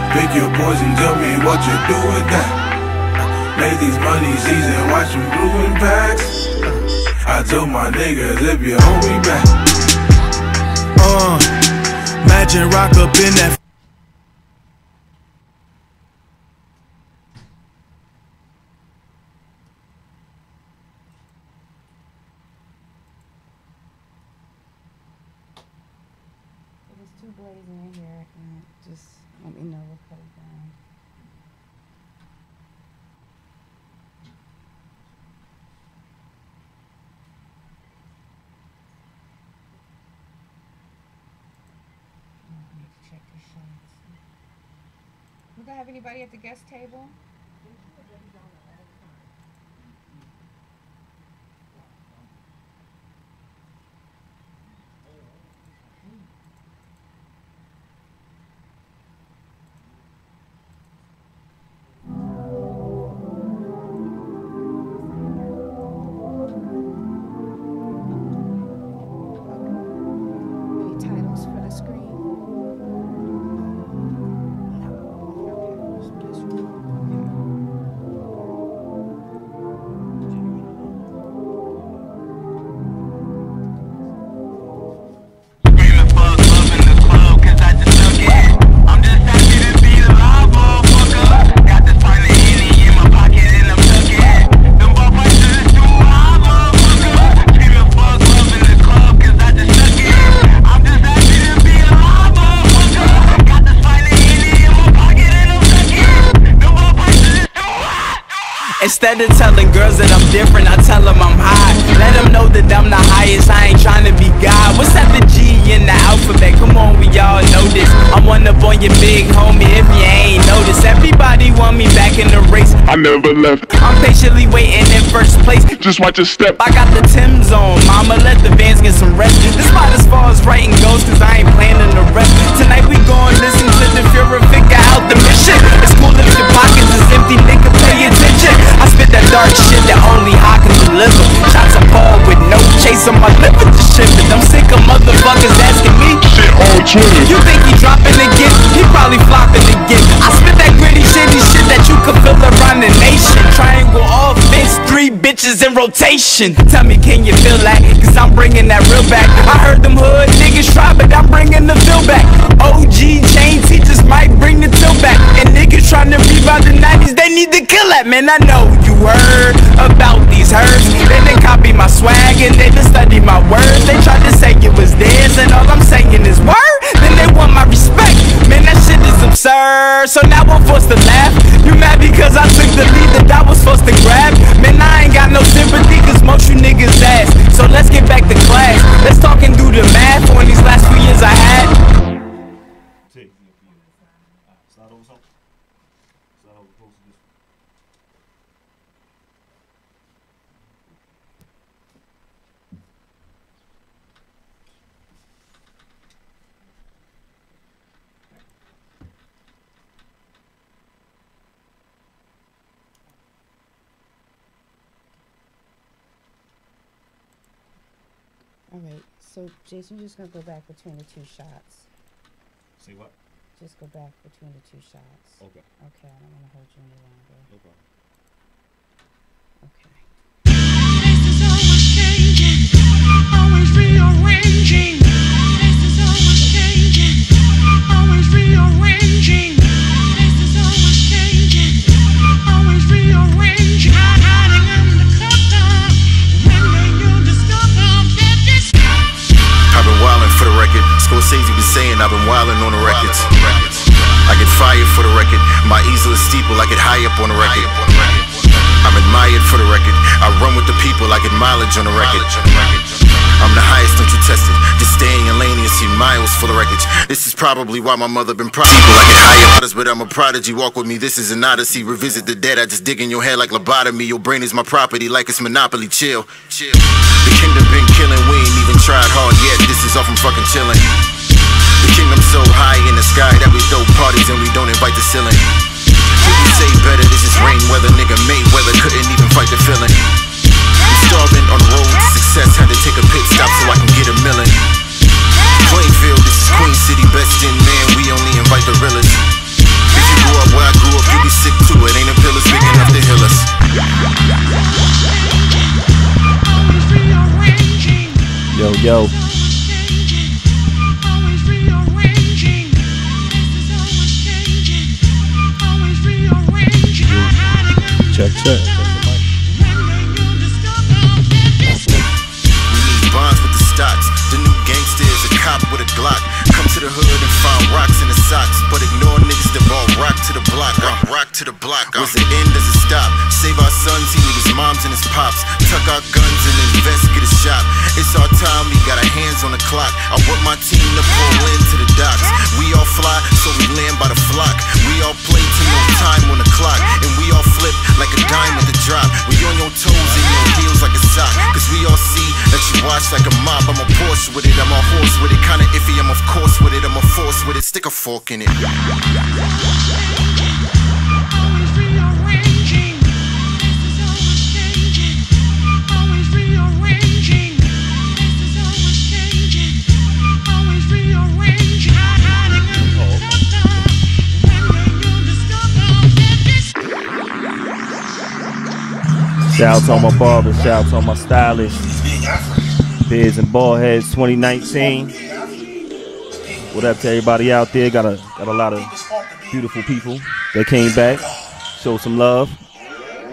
Pick your poison, tell me what you do with that. Make these monies easy and watch them blue packs. I told my niggas if you hold me back. Imagine rock up in that. If it's too blazing in here, just let me know. We'll cut it down. Check the shots. We gonna have anybody at the guest table? Any titles for the screen? Instead of telling girls that I'm different, I tell them I'm high. Let them know that I'm the highest, I ain't trying to be God. What's that the G in the alphabet? Come on, we all know this. I'm one up on your big homie if you ain't noticed. Everybody want me back in the race, I never left. I'm patiently waiting in first place. Just watch your step. I got the Timbs on, mama, let the Vans get some rest. This spot as far as writing goes, cause I ain't planning the rest. Tonight we gon' listen to the Fuhrer figure out the mission. It's cool if your pockets is empty, nigga, pay attention. I spit that dark shit that only I can deliver. Shots of Paul with no chase on my lip with the shit. But I'm sick of motherfuckers asking me Shit on Twitter. you think he dropping again? He probably flopping again. I spit that gritty shitty shit that you can feel around the nation. Triangle offense, 3 bitches in rotation. Tell me, can you feel that? Cause I'm bringing that real back. I heard them hood niggas try, but I'm bringing the feel back. OG chain teachers might bring the till back. And niggas trying to revive the 90s, they need to kill that. Man, I know you heard about these herbs. They done copy my swag and they done study my words. They tried to say it was theirs and all I'm saying is word. Then they want my respect. Man, that shit is absurd. So now I'm forced to laugh. You mad because I took the lead that I was supposed to grab? Man, I ain't got no sympathy cause most you niggas ass. So let's get back to class. Let's talk and do the math on these last few years I had. Alright, so Jason, you're just gonna go back between the 2 shots. Say what? Just go back between the 2 shots. Okay. Okay, I don't wanna hold you any longer. No problem. Okay. This is always changing, always rearranging. This is always changing, always rearranging. This is always changing, always rearranging. Hiding under cover, when they knew the stuff of that this. I've been wildin' for the record. Scorsese been saying I've been wildin' on the records. I get fired for the record. My easel is steeple, I get high up on the record. I'm admired for the record. I run with the people, I get mileage on the record. I'm the highest, don't you test it. Just stay in your lane and you see miles full of wreckage. This is probably why my mother been proud. People, I get higher up, but I'm a prodigy. Walk with me, this is an odyssey. Revisit the dead, I just dig in your head like lobotomy. Your brain is my property, like it's Monopoly. Chill. The kingdom been killing, we ain't even tried hard yet. This is all from fucking chilling. The kingdom so high in the sky that we throw parties and we don't invite the ceiling. Who can say better? This is rain weather, nigga. Mayweather couldn't even fight the feeling. I'm starving on the road to success. Had to take a pit stop so I can get a million. Plainfield, this is Queen City, best in man. We only invite the realest. If Yo. Check, check. Bonds with the stocks. The new gangster is a cop with a Glock. Come to the hood and find rocks in the socks, but ignore niggas that ball rock to the block. Rock to the block. Was it end? Does it stop? Save our sons, he need his moms and his pops. Tuck our guns and invest, get a shop. It's our time, we got our hands on the clock. I want my team to pull into the docks. We all fly, so we land by the flock. We all play to no time on the clock, and we all flip like a dime at the drop. We on your toes and your heels like a sock, cause we all see that you watch like a mob. I'm a Porsche with it, I'm a horse with it. Kinda iffy, I'm of course with it, I'm a force with it. Stick a fork in it. Shout out to all my barbers, shout out to all my stylists. Beards and Baldheads 2019. What up to everybody out there? Got a lot of beautiful people that came back. Show some love.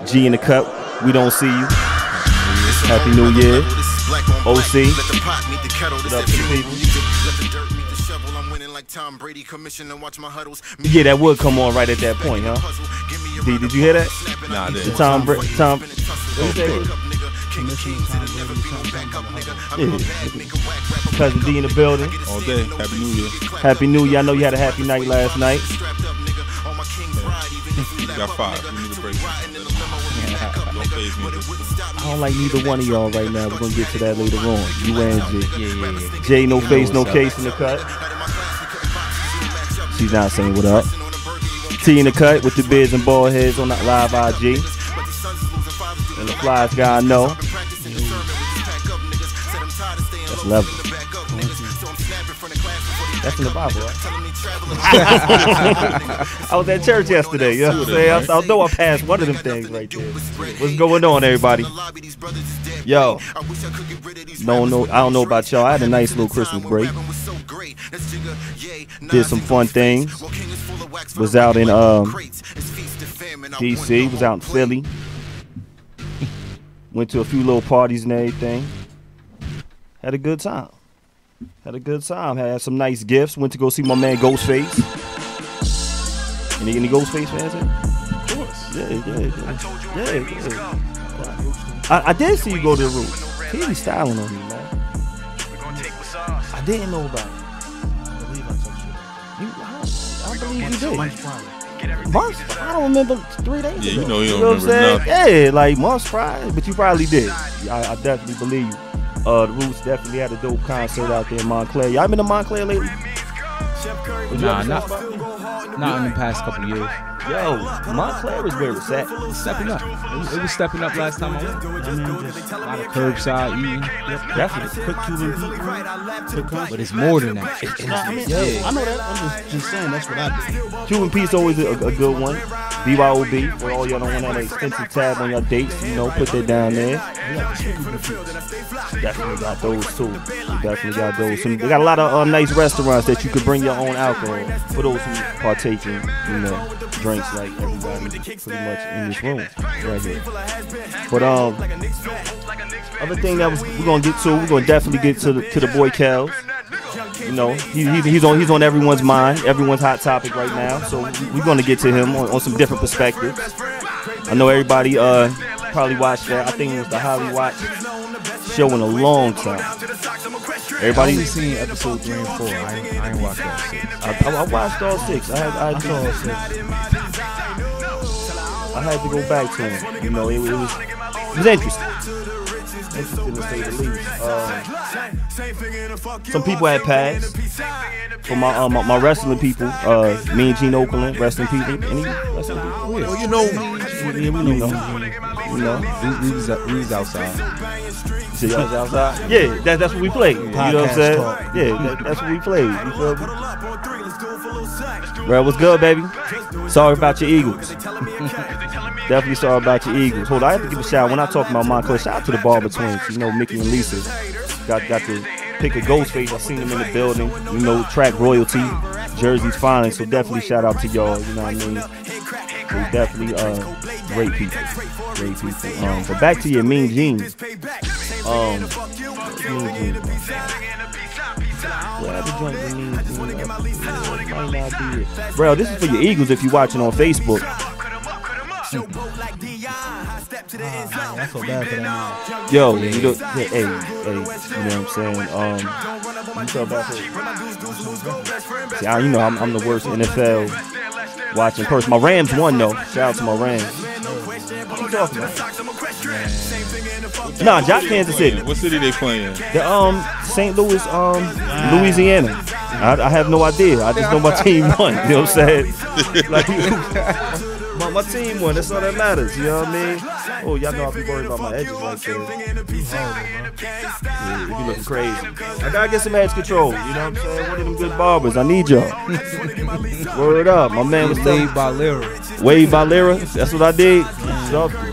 G in the cut. We don't see you. Happy New Year. OC. What up to the people? Yeah, that would come on right at that point, huh? D, did you hear that? Nah, I didn't. The Tom. What you say? Cousin D in the building. All day. Happy New Year. Happy New Year. I know you had a happy night last night. Got 5. You need a break. Don't phase me. I don't like neither one of y'all right now. We're gonna get to that later on. You and Jay. Yeah. Jay, no face, no case in the cut. She's not saying what up. T in the cut with the Beards and Baldheads on that live IG. And the flies guy I know. That's level. That's in the Bible, right? I was at church yesterday, you know what I'm saying? I know I passed one of them things right there. What's going on, everybody? Yo. No, I don't know about y'all. I had a nice little Christmas break. Did some fun things. Was out in DC, was out in Philly. Went to a few little parties and everything. Had a good time. Had some nice gifts. Went to go see my man Ghostface. Any Ghostface fans in? Of course. Yeah. I did see you go to the roof. He be styling on me, man. I didn't know about it. I believe you did. Months? I don't remember 3 days ago. Yeah, you know you don't what remember I'm saying? Yeah, like months prior, but you probably did. I definitely believe you. The Roots definitely had a dope concert out there in Montclair. Y'all been to Montclair lately? Nah, not in the past couple of years. Yo, Montclair is where it's at. It's stepping up. It was stepping up last time I went. I mean, just a lot of curbside eating. Definitely. Quick Cuban Pete. But it's more than that. I know that. I'm just saying that's what I do. Cuban Pete's always a good one. BYOB, for all y'all don't want that expensive tab on your dates, put that down there. Definitely got those too. They got a lot of nice restaurants that you could bring your own alcohol for those who partake in, drinks like everybody pretty much in this room right here. But other thing that we're gonna get to, we're gonna definitely get to the boy Kel. He's on everyone's mind, everyone's hot topic right now. So we're gonna get to him on some different perspectives. I know everybody probably watched that. I think it was the highly watched show in a long time. Everybody only seen episode 3 and 4. I ain't watched all 6. I watched all 6. I saw all 6. I had to go back to him. It was interesting. Interesting to say the least. Some people had passed. For my wrestling people, me and Gene Oakland, wrestling people. Any wrestling people? Well, you know me. We was outside. See y'all outside? Yeah, that's what we played. You know what I'm saying? Yeah, that's what we played. You feel me? Bro, what's good, baby? Sorry about your Eagles. Definitely sorry about your Eagles. Hold on, I have to give a shout out. When I talk about Montclair, shout out to the Barber Twins. Mickey and Lisa got the pick a Ghostface. I seen him in the building. You know, track royalty, Jersey's finest. So definitely shout out to y'all. You know what I mean? So definitely great people. Great people. But back to your Mean Jeans. Mean Jeans. Well, I have a joint with Mean Jeans. Might not be it. Bro, this is for your Eagles if you're watching on Facebook. I feel bad for that man. Yo, you know, hey, you know what I'm saying? You feel bad for See, you know, I'm the worst NFL watching person. My Rams won though. Shout out to my Rams. What you talking about? Nah, Jock, Kansas City. What city they playing? The St. Louis, Louisiana. I have no idea. I just know my team won. You know what I'm saying? Like, my team won. That's all that matters. You know what I mean? Oh, y'all know I be worried about my edges right there. Yeah, you be looking crazy. I gotta get some edge control. You know what I'm saying? One of them good barbers. I need y'all. Word up. My man was Wade Baldheads. Wade Baldheads. That's what I did. Something.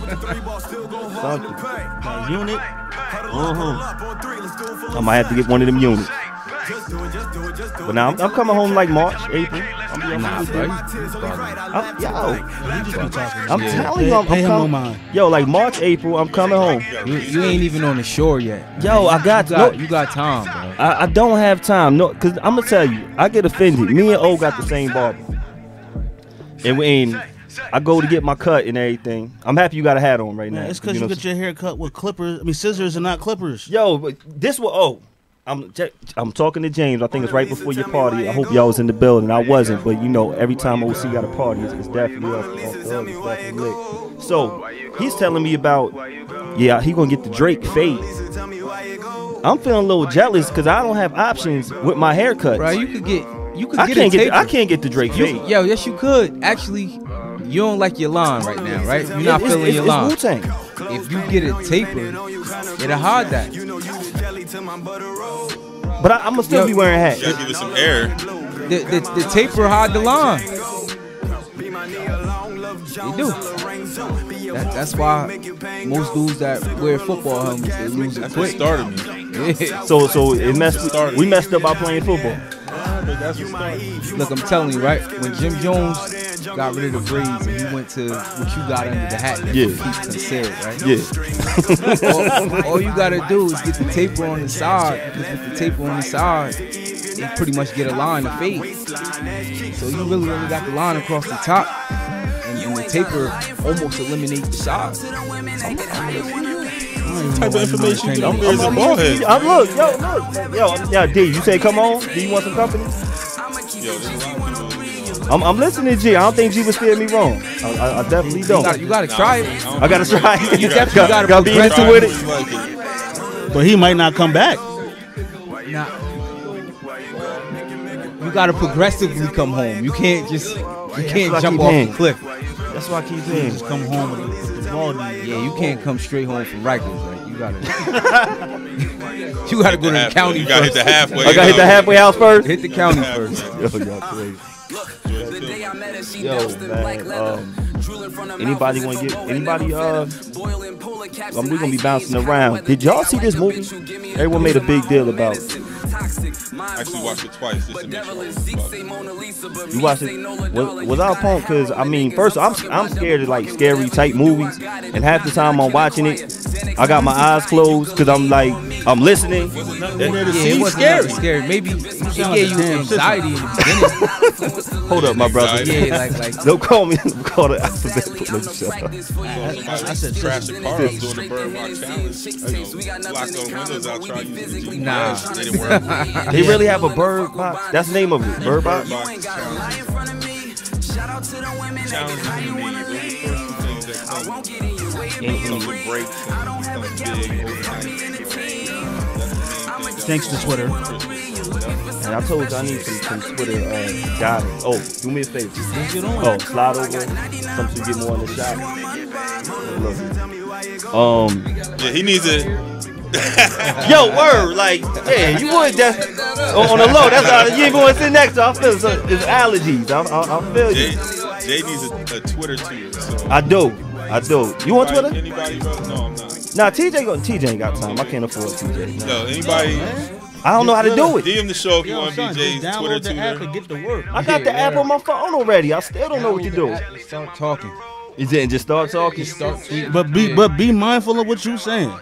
Unit. I might have to get one of them units. But now I'm coming home like March, April. I'm telling you, I'm coming. Yo, like March, April, I'm coming home. You ain't even on the shore yet. Yo, You got time, bro. I don't have time. No, cause I'm gonna tell you, I get offended. Me and O got the same barber, and I go to get my cut and everything. I'm happy you got a hat on right now. It's because you get your hair cut with clippers. I mean, scissors and not clippers. Yo, but this was I'm talking to James. I think it's right before your party. I hope y'all was in the building. I wasn't, but you know, every time OC got a party, it's definitely off the hook. It's definitely lit. So he's telling me about, yeah, he gonna get the Drake fade. I'm feeling a little jealous because I don't have options with my haircut. Bro, you could get I can't get the Drake fade. Yo, yes you could. Actually, you don't like your line right now, right? You're not feeling your line. Wu-Tang. If you get it tapered, it'll hide that. But I'm gonna still be wearing hats. You gotta give it some air. The taper hide the line. They do. That's why most dudes that wear football helmets, they lose it quick. Started me. Yeah. So we messed up by playing football. Look, I'm telling you, right? When Jim Jones got rid of the braids and he went to what you got under the hat, yeah, keep concealed, right? Yeah. all you gotta do is get the taper on the side. Because with the taper on the side, you pretty much get a line to fade. So you really only got the line across the top, and the taper almost eliminates the sides. What type of information you I'm Beards Baldheads. Yo, D, you say come on? Do you want some company? Yo, I'm listening to G. I don't think G would steer me wrong. I definitely don't. You gotta try it. I gotta try it. You definitely gotta be into with it. But he might not come back. Nah. You gotta progressively come home. You can't just jump off the cliff. That's why I keep saying. Just come home with the ball. Yeah, you can't come straight home from Rikers, right? You gotta go to the county. You gotta hit the halfway. I gotta hit the halfway house first. Hit the county first. Yo, y'all crazy. Yo, man. Anybody want to get anybody? We're gonna be bouncing around. Did y'all see this movie? Everyone made a big deal about it. I actually watched it twice just to make sure. You watched it without phone? Because I mean, first I'm scared of like scary type movies, and half the time I'm watching it, I got my eyes closed because I'm listening. It wasn't scary. Maybe it gave you anxiety in the beginning. Hold up, my brother. Yeah, like don't call me. Call the alphabet. I said crash the car. I'm doing the Bird Rock challenge. Lock those windows out. Try using the nah. It didn't work. They really have a bird box. That's the name of it. Bird box. Challenge Thanks to Twitter. And I told you I need some Twitter guidance. Oh, do me a favor. Oh, slide over. Something to get more on the shot. Yeah, he needs it. Yo, word, like, yeah, you would just on the low. That's how you ain't going to sit next to. I feel it's allergies. I feel you. Jay needs a Twitter too. So. I do. You on Twitter? Anybody, bro? No, I'm not. Nah, TJ ain't got time. I can't afford TJ. No, anybody? I don't know how to do it. DM the show if you Yo, want son, BJ's just Twitter, download the app Twitter. and get to work. I got the app on my phone already. I still don't know what to do. Start talking. You didn't just start talking. Start tweeting. But be mindful of what you saying.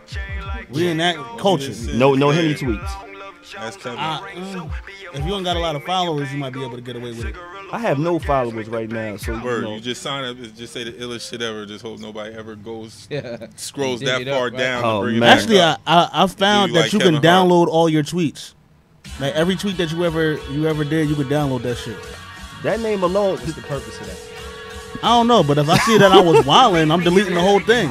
We in that culture. No Henny tweets. That's coming. If you ain't got a lot of followers, you might be able to get away with it. I have no followers right now, so you Word, know. you just sign up and just say the illest shit ever. Just hope nobody ever scrolls Dig that it up, far right? down Oh, to bring it man. back Actually, up. I found You that like you can Kevin Hart? download all your tweets. Like every tweet that you ever did, you could download that shit. That name alone. What's the purpose of that? I don't know, but if I see that I was wilding, I'm deleting the whole thing.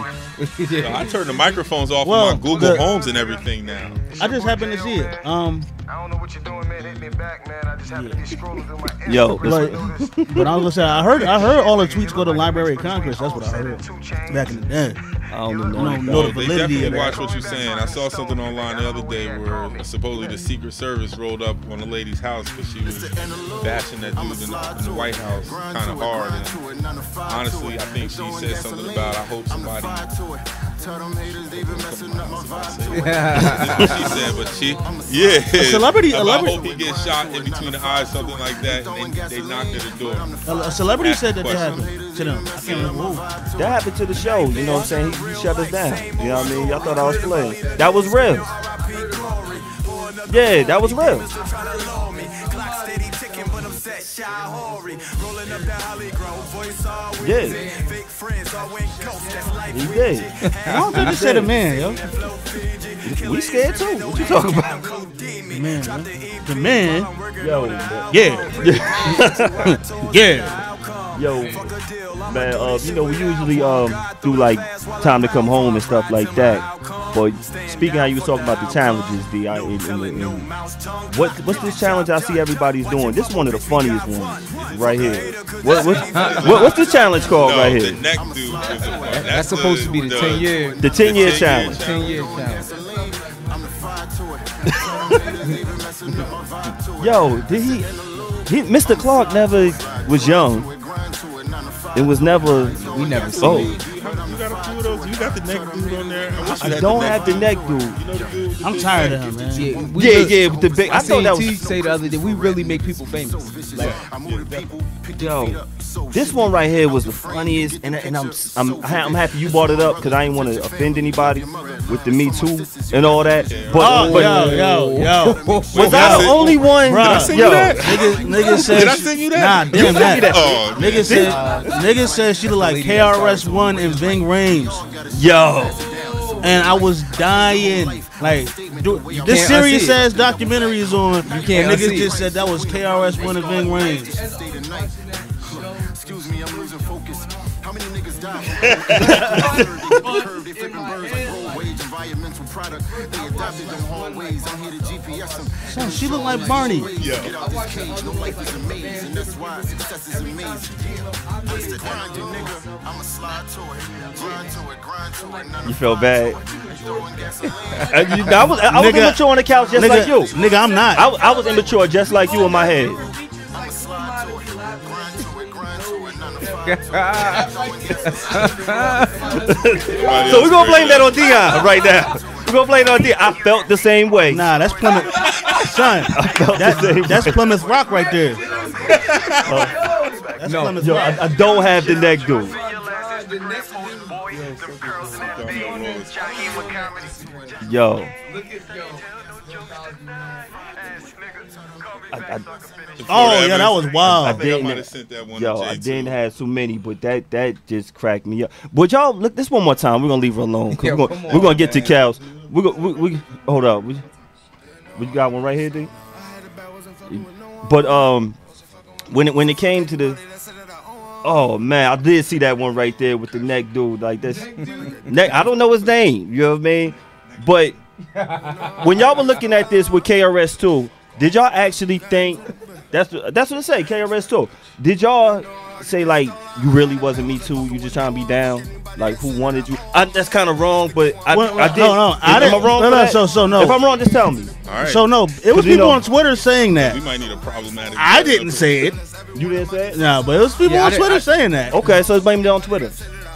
Yo, I turned the microphones off Well, of my Google the- Homes and everything now. I just happened to see it. I don't know what you're doing, man. Hit me back, man. I just happened to be scrolling through my Yo, Instagram. But I was gonna say I heard all the tweets go to Library of Congress. That's what I heard back in the day. I don't know. You don't know No, the they validity of definitely watch that. what you're saying. I saw something online the other day where supposedly the Secret Service rolled up on a lady's house because she was bashing that dude in the White House kind of hard. And honestly, I think she said something about, I hope somebody. That's what she said, but A celebrity- I hope he gets shot in between the eyes, something like that, and they knocked at the door. A celebrity said that Question. happened to them. I can't remember who. That happened to the show. You know what I'm saying? He shut us down. You know what I mean? Y'all thought I was playing. That was real. Yeah, that was real. Yeah. He did. I don't think they said a man, yo. We scared too. What you talking about? Man, the man. Yo, Yeah. Yeah. yo, man. You know we usually do like time to come home and stuff like that. But speaking how you was talking about the challenges, what's this challenge I see everybody's doing? This is one of the funniest ones right here. What's this challenge called right The here? neck dude. That's supposed to be the 10-year. The 10-year challenge. 10-year challenge. Yo, did he Mr. Clark never was young. It was never. We never seen Oh, it. You got a few of those. You got the neck dude on there. I don't have the neck dude. You know the dude with the I'm big tired neck? of him, man. Yeah, with the big. I thought seen that T was. say the other day, we really make people famous. Like, Yo, this one right here was the funniest, and I'm happy you brought it up because I didn't want to offend anybody with the Me Too and all that. But, Yo. was I the only one? Bruh. Did I send you that? Nigga said. Did I send you that? Nah, damn that. Oh, man. Nigga said she looked like KRS-One and Ving Rhames. Yo, And I was dying. Like, this can't serious unsee it. ass documentary is on. You can't and niggas unsee just it. said that was KRS-One and Ving Rhames. Excuse me, I'm losing focus. How many niggas die? They flipping birds like road wage, environmental product. They adopted them hallways. I'm here to GPS them. Son, she looked like Barney. Get out this cage, no life is amazing. And that's why success is amazing. I'm the grinding nigga. I'ma slide to it. Grind to it, grind to it. None you of felt bad. throwing gasoline. I was Nigga, immature on the couch just like you. Nigga, I'm not. I was immature just like you in my head. I'ma slide to it. Grind to it, grind to it. None of So we're gonna blame that on Dion right now. We're gonna blame it on Dion. I felt the same way. Nah, that's Plymouth. Son, that's Plymouth Rock right there. That's No, Plymouth Yo, Rock. I don't have the neck dude. Yo. Oh, yeah, that was wild. I think I might have sent that one Yo, to I Jay, didn't too. have too many, but that just cracked me up. But y'all, look this one more time. We're gonna leave her alone. 'Cause Yeah, we're come gonna on, get to man. cows. We hold up. We got one right here, D. But when it came to the, oh man, I did see that one right there with the neck dude like this. Neck, I don't know his name. You know what I mean? But when y'all were looking at this with KRS-2, did y'all actually think that's what it say, KRS-2? Did y'all say like you really wasn't Me Too? You just trying to be down? Like who wanted you? That's kind of wrong, but I did. No, I Am didn't. I wrong? No, for no, that? so no. If I'm wrong, just tell me. All right. So no, it was 'Cause you people know- on Twitter saying that. we might need a problematic. I didn't say it. You didn't say it? No, but it was people Yeah, on Twitter saying that. Okay, so let's blame it on Twitter.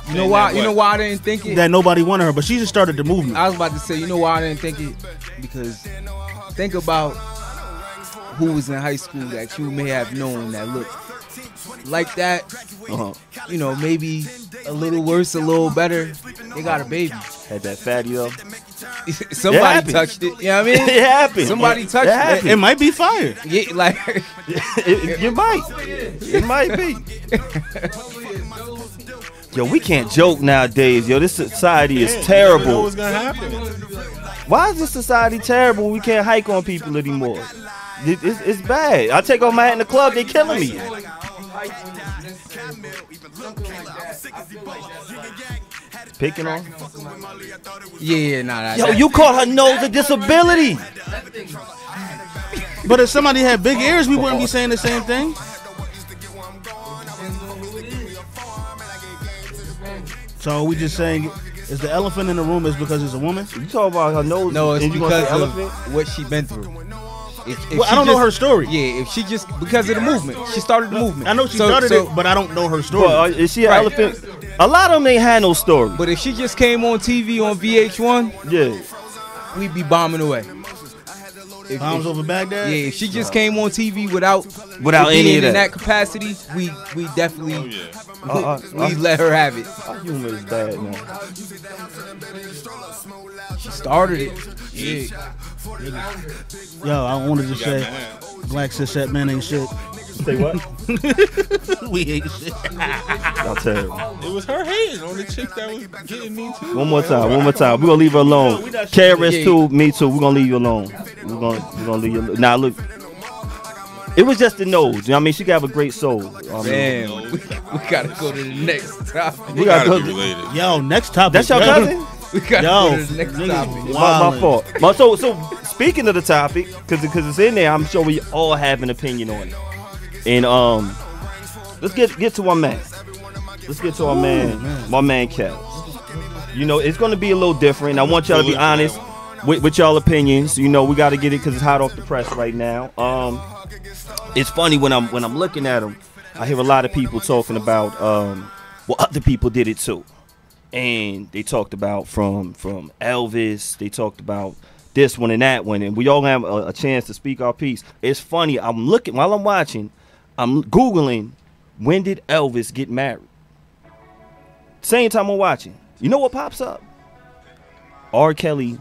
You know why? You know why I didn't think it? That nobody wanted her, but she just started the movement. I was about to say, you know why I didn't think it? Because think about who was in high school that you may have known that looked like that. You know, maybe a little worse, a little better. They got a baby. Had that fatty up. Somebody touched it. You know what I mean? It happened. Somebody touched it. It might be fire. Yeah, like it might. It might be. Yo, we can't joke nowadays. Yo, this society is terrible. You know what's gonna happen? Why is this society terrible? We can't hike on people anymore. It's bad. I take off my hat in the club, they killing me. Picking on? Yeah, nah. Yo, you call her nose a disability. But if somebody had big ears, we wouldn't be saying the same thing. So we just saying, is the elephant in the room is because it's a woman? You talk about her nose? No, it's and you because gonna of say what she been through. If Well, I don't know her story. Yeah, if she just because of the movement, she started the movement. I know she started it, but I don't know her story. Well, is she an elephant? A lot of them ain't had no story. But if she just came on TV on VH1, yeah, we'd be bombing away. Bombs over Baghdad? Yeah, if she just came on TV without any being of in that. that capacity, we definitely we let her have it. Our humor is bad, man. She started it. Yeah. Yo, I wanted to say, black cishet men ain't shit. Say what? We ain't shit. Y'all terrible. It was her hating on the chick that was getting me too. One more time. We're gonna leave her alone. KRS too, me too. We're gonna leave you alone. We're gonna leave you alone. Now look, it was just the nose. You know what I mean? She got a great soul. Man, we gotta go to the next topic. We gotta go. Be related. Yo, next topic. That's your cousin? We gotta go to the next topic. My fault. So speaking of the topic, because it's in there, I'm sure we all have an opinion on it. And let's get to our man. Let's get to our man. My man Kel. You know, it's gonna be a little different. I want y'all to be honest with y'all opinions. You know, we gotta get it because it's hot off the press right now. It's funny when I'm looking at them, I hear a lot of people talking about well, other people did it too. And they talked about from Elvis, they talked about this one and that one, and we all have a chance to speak our piece. It's funny, I'm looking, while I'm watching, I'm Googling, when did Elvis get married? Same time I'm watching. You know what pops up? R. Kelly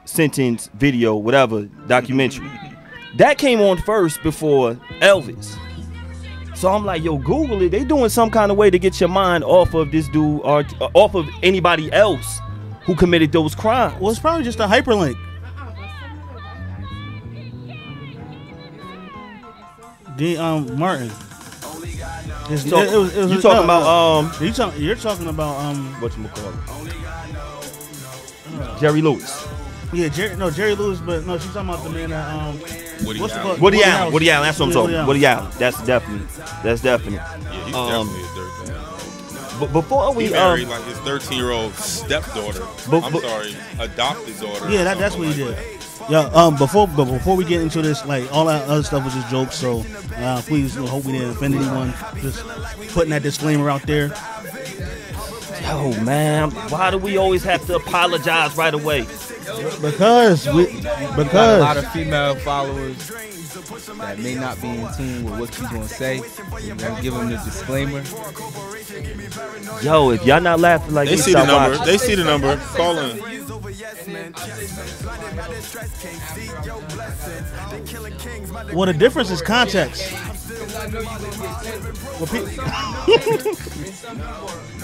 sentence video, whatever, documentary. That came on first before Elvis. So I'm like, yo, Google it. They doing some kind of way to get your mind off of this dude or off of anybody else who committed those crimes. Well, it's probably just a hyperlink. Martin. You talking about you're talking about whatchamacallit? Jerry Lewis. Yeah, Jerry Lewis, but no, she's talking about the man that Woody Allen. Woody Allen, that's what I'm talking about. Woody Allen. That's definite. Yeah, he's definitely a dirtbag. But before we he married like his 13-year-old stepdaughter. I'm sorry, adopted daughter. Yeah, that's what he did. Yeah, before we get into this, like all that other stuff was just jokes. So please, hope we didn't offend anyone. Just putting that disclaimer out there. Yo, man, why do we always have to apologize right away? Because a lot of female followers that may not be in tune with what you're gonna say. You're gonna give them the disclaimer. Yo, if y'all not laughing like they this, see the number. They see the number. Call in. Well, the difference is context.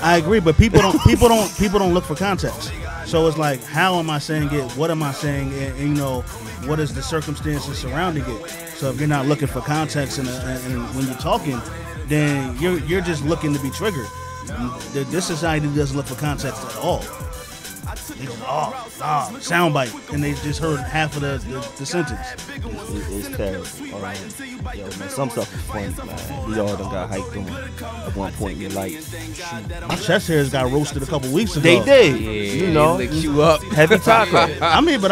I agree, but people don't look for context. So it's like, how am I saying it? What am I saying? And you know, what is the circumstances surrounding it? So if you're not looking for context and when you're talking, then you're just looking to be triggered. This society doesn't look for context at all. They go, soundbite, and they just heard half of the sentence. It's terrible. Yo, man, some stuff is funny, man. We all done got hyped on at one point in your life. My chest hairs got roasted a couple weeks ago. They did. Yeah, you know, licked you up. Heavy taco. I mean, but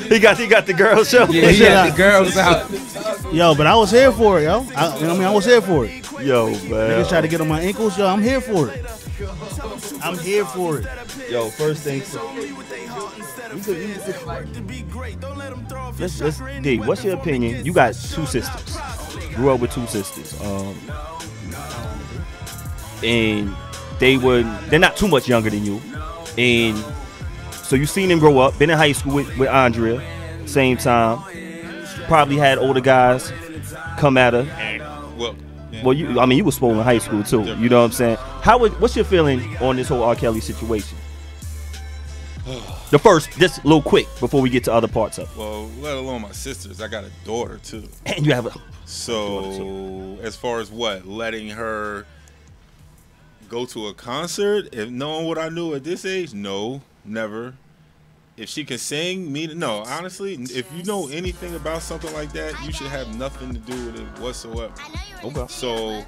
he got the girls show. Yeah, he got the girls out. Yo, but I was here for it, yo. I was here for it. Yo, man. Niggas try to get on my ankles. Yo, I'm here for it. I'm here for it. Yo, first thing. Let's D, what's your opinion? You got two sisters. Grew up with two sisters. And they're not too much younger than you. And so you seen them grow up, been in high school with Andrea, same time. Probably had older guys come at her. Well, you was spoiled in high school too. You know what I'm saying? What's your feeling on this whole R. Kelly situation? The first, just a little quick before we get to other parts of it. Well, let alone my sisters, I got a daughter too. And you have a so as far as what, letting her go to a concert, if knowing what I knew at this age, no, never. If she can sing, no. Honestly, if you know anything about something like that, you should have nothing to do with it whatsoever. Okay. So,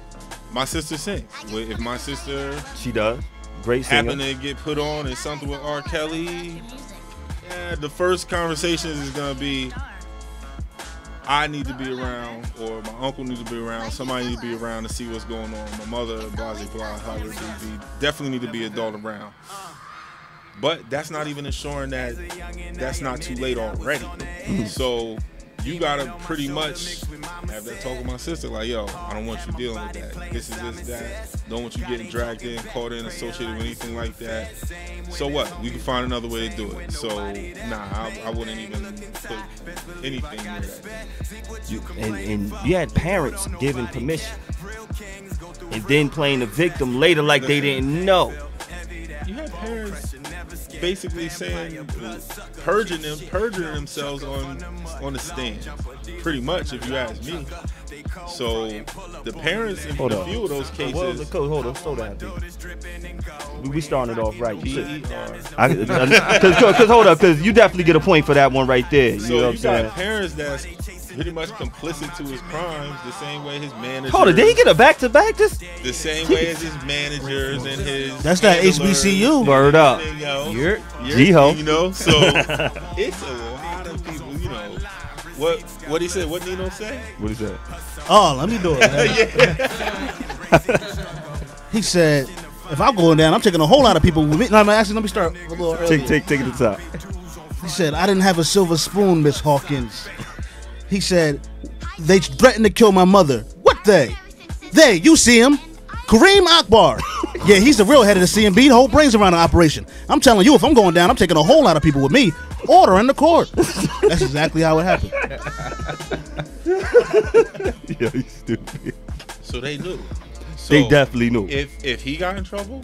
my sister sings. If my sister, she does, great singer, happen to get put on in something with R. Kelly, the first conversation is gonna be, I need to be around, or my uncle needs to be around. Somebody needs to be around to see what's going on. My mother, blah blah blah. However, definitely need to be adult around. But that's not even ensuring that that's not too late already. So you gotta pretty much have that talk with my sister, like, yo, I don't want you dealing with that. This is this, that. Don't want you getting dragged in, caught in, associated with anything like that. So what? We can find another way to do it. So nah, I wouldn't even put anything near that. And you had parents giving permission, and then playing the victim later like they didn't know. You had parents basically saying, purging themselves on the stand, pretty much, if you ask me. So the parents in a few of those cases. Hold on, slow down, dude. We started off right. Because hold up, because you definitely get a point for that one right there. So you know what I'm saying? got parents that's pretty much complicit to his crimes, the same way his managers. Hold on, did he get a back-to-back? The same way as his managers and his. That's that HBCU. Word up. G-Ho. You know, so it's a lot of people, you know. What he said, what Nino say? What he said? Oh, let me do it. He said, if I'm going down, I'm taking a whole lot of people with me. No, actually, let me start a little earlier. Take it to the top. He said, I didn't have a silver spoon, Miss Hawkins. He said, they threatened to kill my mother. What they? They, you see him? Kareem Akbar. Yeah, he's the real head of the CMB. The whole brains around the operation. I'm telling you, if I'm going down, I'm taking a whole lot of people with me. Order in the court. That's exactly how it happened. Yo, you stupid. So they knew. So they definitely knew. If he got in trouble,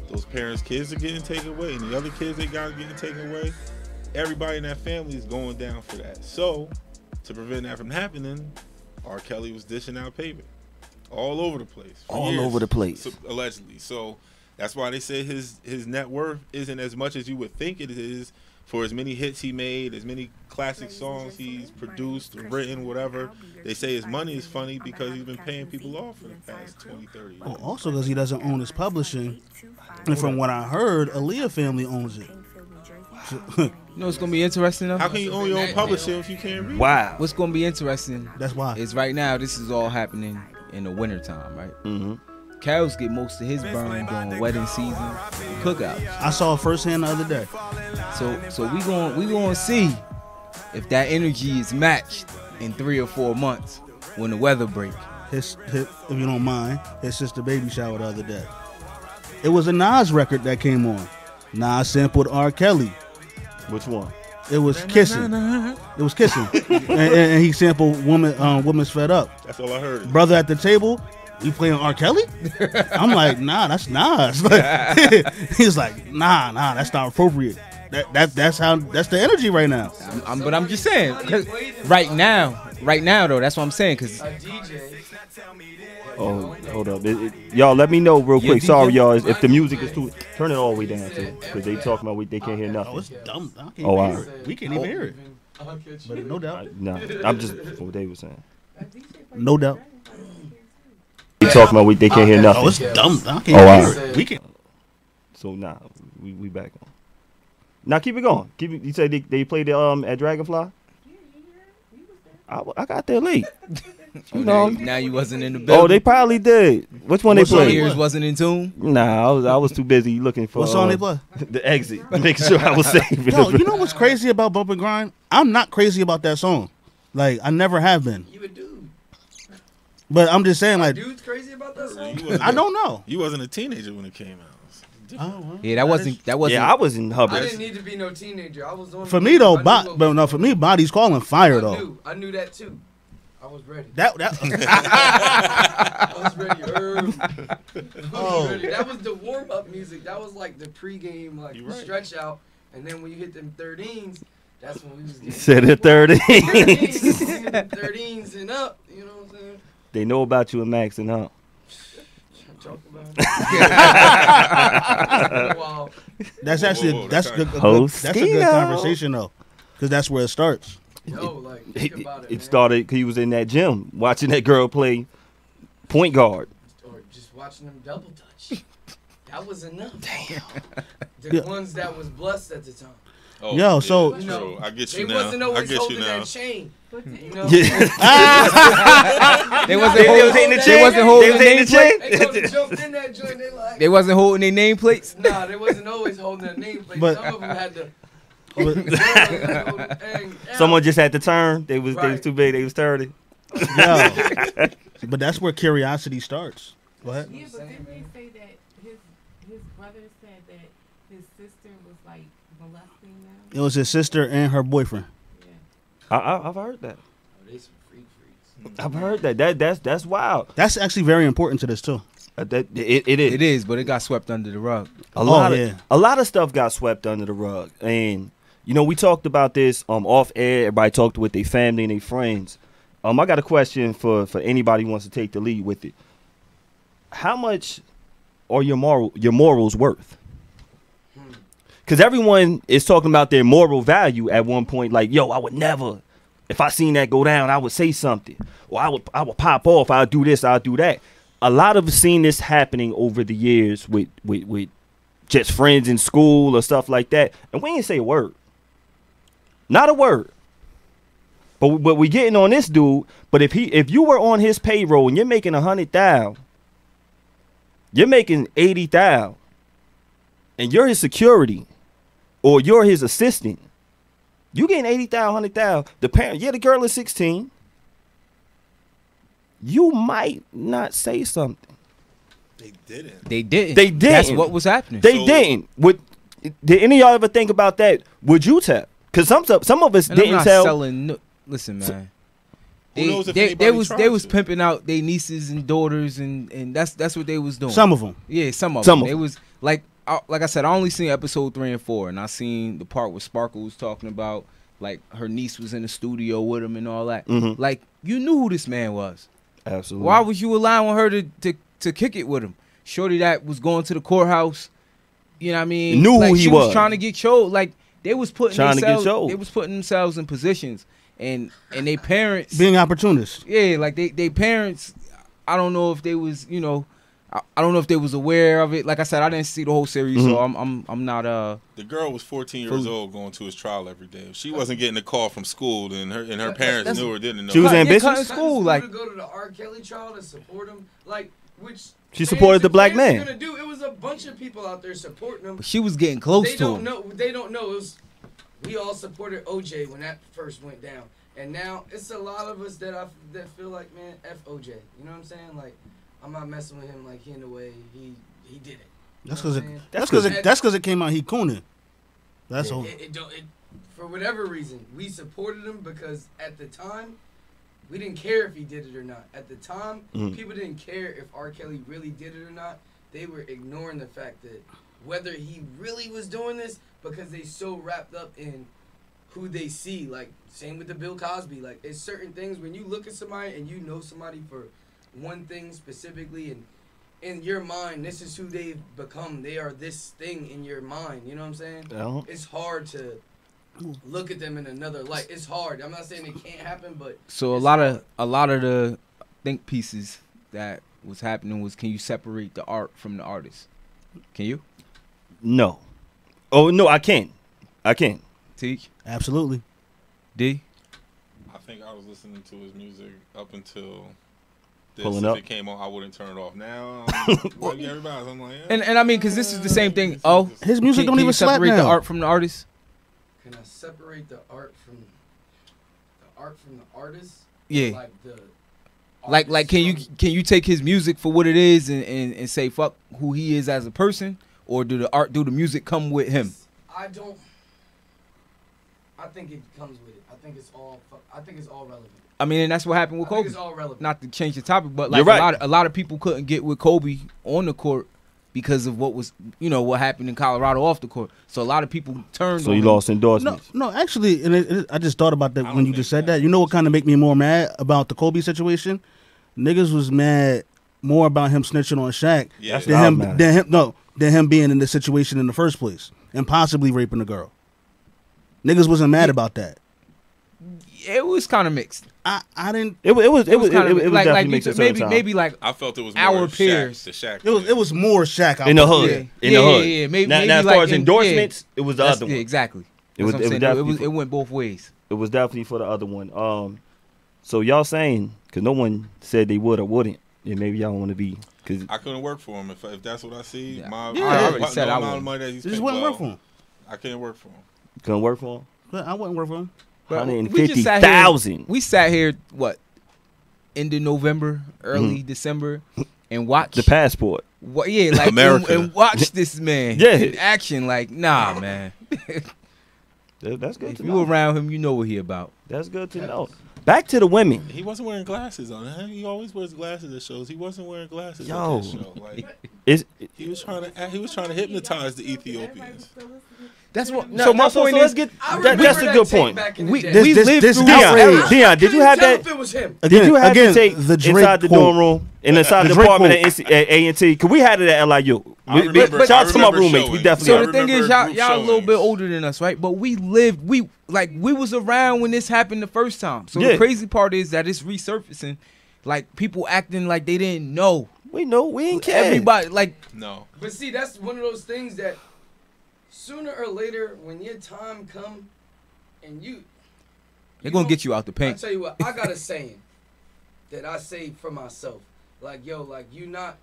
those parents' kids are getting taken away, and the other kids they got getting taken away. Everybody in that family is going down for that. So to prevent that from happening, R. Kelly was dishing out payment all over the place. Over the place. So, allegedly. So that's why they say his net worth isn't as much as you would think it is for as many hits he made, as many classic songs he's produced, written, whatever. They say his money is funny because he's been paying people off for the past 20, 30 years. Oh, also because he doesn't own his publishing. And from what I heard, Aaliyah family owns it. You know what's gonna be interesting though? How can you own your own publishing if you can't read? Wow. What's gonna be interesting? That's why. Is right now this is all happening in the wintertime, right? Mm-hmm. Carol's get most of his burn during wedding season and cookouts. I saw it firsthand the other day. So we gonna see if that energy is matched in 3 or 4 months when the weather break. His, if you don't mind, his sister baby shower the other day. It was a Nas record that came on. Nas sampled R. Kelly. Which one? It was Kissing. It was Kissing. and he sampled Woman's Fed Up. That's all I heard. Brother at the table, you playing R. Kelly? I'm like, nah, that's Nas. He's like, nah, that's not appropriate. That's the energy right now. But I'm just saying, right now though, that's what I'm saying. Cause oh, hold up, y'all. Let me know real quick. Sorry, y'all. If the music is too, turn it all the way down too, because they talking about they can't hear nothing. Oh, it's dumb. I can't wow. hear it. We can't even hear it. But no doubt. No, I'm just what they were saying. No doubt. They talking about they can't hear nothing. Oh, it's dumb. I can't hear it. We can. So nah, we back on. Now keep it going. You say they played the at Dragonfly. I got there late. Oh, know. now you wasn't in the building. Oh, they probably did. Which one What they song played? they Ears wasn't in tune. Nah, I was too busy looking for What song they play? the exit, making sure I was safe. Yo, you know what's crazy about Bump and Grind? I'm not crazy about that song. Like, I never have been. You a dude. But I'm just saying, like, Dude's crazy about that song? I don't know. You wasn't a teenager when it came out. Oh, well. Yeah, that wasn't. Yeah, I was in I Hubbard. didn't need to be no teenager. I was on For the me move. though, I knew but what no, was for going me, Body's calling fire on. though. I knew that too. I was ready. That I was ready. I was Oh. ready. That was the warm up music. That was like the pregame, like You right. stretch out. And then when you hit them 13s, that's when we was getting. Said it 30. 13s and up. You know what I'm saying? They know about you and Max and huh? Talk about it. Wow. That's actually whoa, that's that's good. Hostino. That's a good conversation though, because that's where it starts. Yo, like think about it. It man. started because he was in that gym watching that girl play point guard. Or just watching them double touch. That was enough. Damn. The Yeah. ones that was blessed at the time. Oh, Yo, so- that's You know, true. I get They you now. wasn't I always get you holding now. that chain. You know? Yeah. They wasn't They holding. was hitting the They chain. wasn't holding They was hitting the nameplate. chain. They go jumped in that joint. They like. They wasn't holding their nameplates. Nah, they wasn't always holding their nameplate. But- Some of them had to. Someone just had to turn. They was Right. too big. They was 30. Yeah, but that's where curiosity starts. Go ahead. Yeah, but didn't they say that his brother said that his sister was like molesting them? It was his sister and her boyfriend. I've heard that. They some freaks. I've heard that. That's wild. That's actually very important to this too. That it is. It is, but it got swept under the rug. A lot yeah. of a lot of stuff got swept under the rug, and you know we talked about this off air. Everybody talked with their family and their friends. I got a question for anybody who wants to take the lead with it. How much are your morals worth? Because everyone is talking about their moral value at one point. Like, yo, I would never, if I seen that go down, I would say something, or I would pop off. I'll do this. I'll do that. A lot of us seen this happening over the years with just friends in school or stuff like that, and we ain't say a word. Not a word. But we getting on this dude. But if you were on his payroll and you're making 100,000, you're making 80,000, and you're his security, or you're his assistant, you getting 80,000, 100,000. The parent, the girl is 16. You might not say something. They didn't. They didn't. They didn't. That's what was happening. They didn't. Did any of y'all ever think about that? Would you tell? Because some of us And I'm didn't not tell. selling. Listen, man. Who knows if They anybody was tried to? pimping out their nieces and daughters, and that's what they was doing. Some of them. Yeah, some of Some them. of It 'em. was like I said, I only seen episode 3 and 4, and I seen the part where Sparkle was talking about like her niece was in the studio with him and all that. Mhm. Like you knew who this man was. Absolutely. Why was you allowing her to kick it with him? Shorty that was going to the courthouse. You know what I mean? Knew who like, he she was. trying to get showed. Like they was putting Trying to get themselves. showed. They was putting themselves in positions, and they parents Being opportunists. yeah, like they parents. I don't know if they was I don't know if they was aware of it. Like I said, I didn't see the whole series, so I'm not The girl was 14 years Fully. old going to his trial every day. If she wasn't getting a call from school, then her parents that's- knew or didn't know. She was Yeah, ambitious. cutting school, like to go to the R. Kelly trial to support him, like which She supported the black fans man. Gonna do. It was a bunch of people out there supporting him. but she was getting close They to don't him. know. They don't know. It was, we all supported OJ when that first went down, and now it's a lot of us that feel like, man, F OJ. You know what I'm saying? Like, I'm not messing with him. Like, he in the way he did it. That's You know because what I'm saying? that's because it came out he cooning. That's all. It for whatever reason, we supported him because at the time, we didn't care if he did it or not. At the time, people didn't care if R. Kelly really did it or not. They were ignoring the fact that whether he really was doing this because they so wrapped up in who they see. Like, same with the Bill Cosby. Like, it's certain things when you look at somebody and you know somebody for one thing specifically, and in your mind, this is who they've become. They are this thing in your mind. You know what I'm saying? Yeah. It's hard to look at them in another light. It's hard. I'm not saying it can't happen, but So it's a lot hard. of the think pieces that was happening was, can you separate the art from the artist? Can you No. Oh no, I can't. I can't. teach Absolutely. D? I think I was listening to his music up until this. Pulling If up. it came on, I wouldn't turn it off. Now, like everybody, I'm like, And I mean, because this is the same thing. Oh, His music don't can even you slap separate now. the art from the artist? Can I separate the art from the artist? Yeah. Like the Like can you take his music for what it is and say fuck who he is as a person, or do the music come with him? I don't. I think it comes with it. I think it's all relevant. I mean, and that's what happened with I think Kobe. it's all relevant. Not to change the topic, but You're like right. a lot of people couldn't get with Kobe on the court because of what was, what happened in Colorado off the court. So a lot of people turned. So on you him. lost endorsements. No, actually, and I just thought about that when you just said that. You know what kind of make me more mad about the Kobe situation? Niggas was mad more about him snitching on Shaq Yeah. than him being in this situation in the first place and possibly raping the girl. Niggas wasn't mad about that. It was kind of mixed. I didn't. It was definitely mixed at certain time. maybe like I felt it was more our Shaq, peers. the Shaq. It was more Shaq out in the there. hood. Yeah. In the hood. Yeah. Maybe now as like far as in- endorsements, it was the That's- other one. Yeah, exactly. It was That's what I'm saying. definitely It went both ways. It was definitely for the other one. So y'all saying, because no one said they would or wouldn't, and maybe y'all want to be, because I couldn't work for him if that's what I see. Yeah. My Yeah. I already said I amount of wouldn't. money that he's It just paid, wouldn't well, work for him. I couldn't work for him. couldn't work for him. But I wouldn't work for him. But we just sat here- 150,000. We sat here, what, end of November, early December, and watched The passport. What? Yeah, like America. and watch this man Yeah. in action. Like, nah, man. That's good If to you know. around him, you know what he about. That's good to know. Back to the women. He wasn't wearing glasses on it. He always wears glasses at shows. He wasn't wearing glasses Yo. at that show. Like Is he was trying to hypnotize the Ethiopians. That's what. so my point is, let's get I that, remember that's a that good tape point. back in the we day. we lived this through outrage. Dion, did you I have couldn't that? tell if it was him. Did you have again, the tape the Drake inside the quote. dorm room and inside the The Drake apartment quote. at A&T? Because we had it at LIU. I remember- Shout out to my I remember roommates. We showings. definitely So I the thing is, remember group y'all a little bit showings. older than us, right? But we lived. We was around when this happened the first time. So Yeah. the crazy part is that it's resurfacing. Like people acting like they didn't know. We know. We ain't care. Everybody like No. But see, that's one of those things that sooner or later, when your time come, and they're gonna get you out the I paint. tell you what, I got a saying that I say for myself. Like, yo, like you're not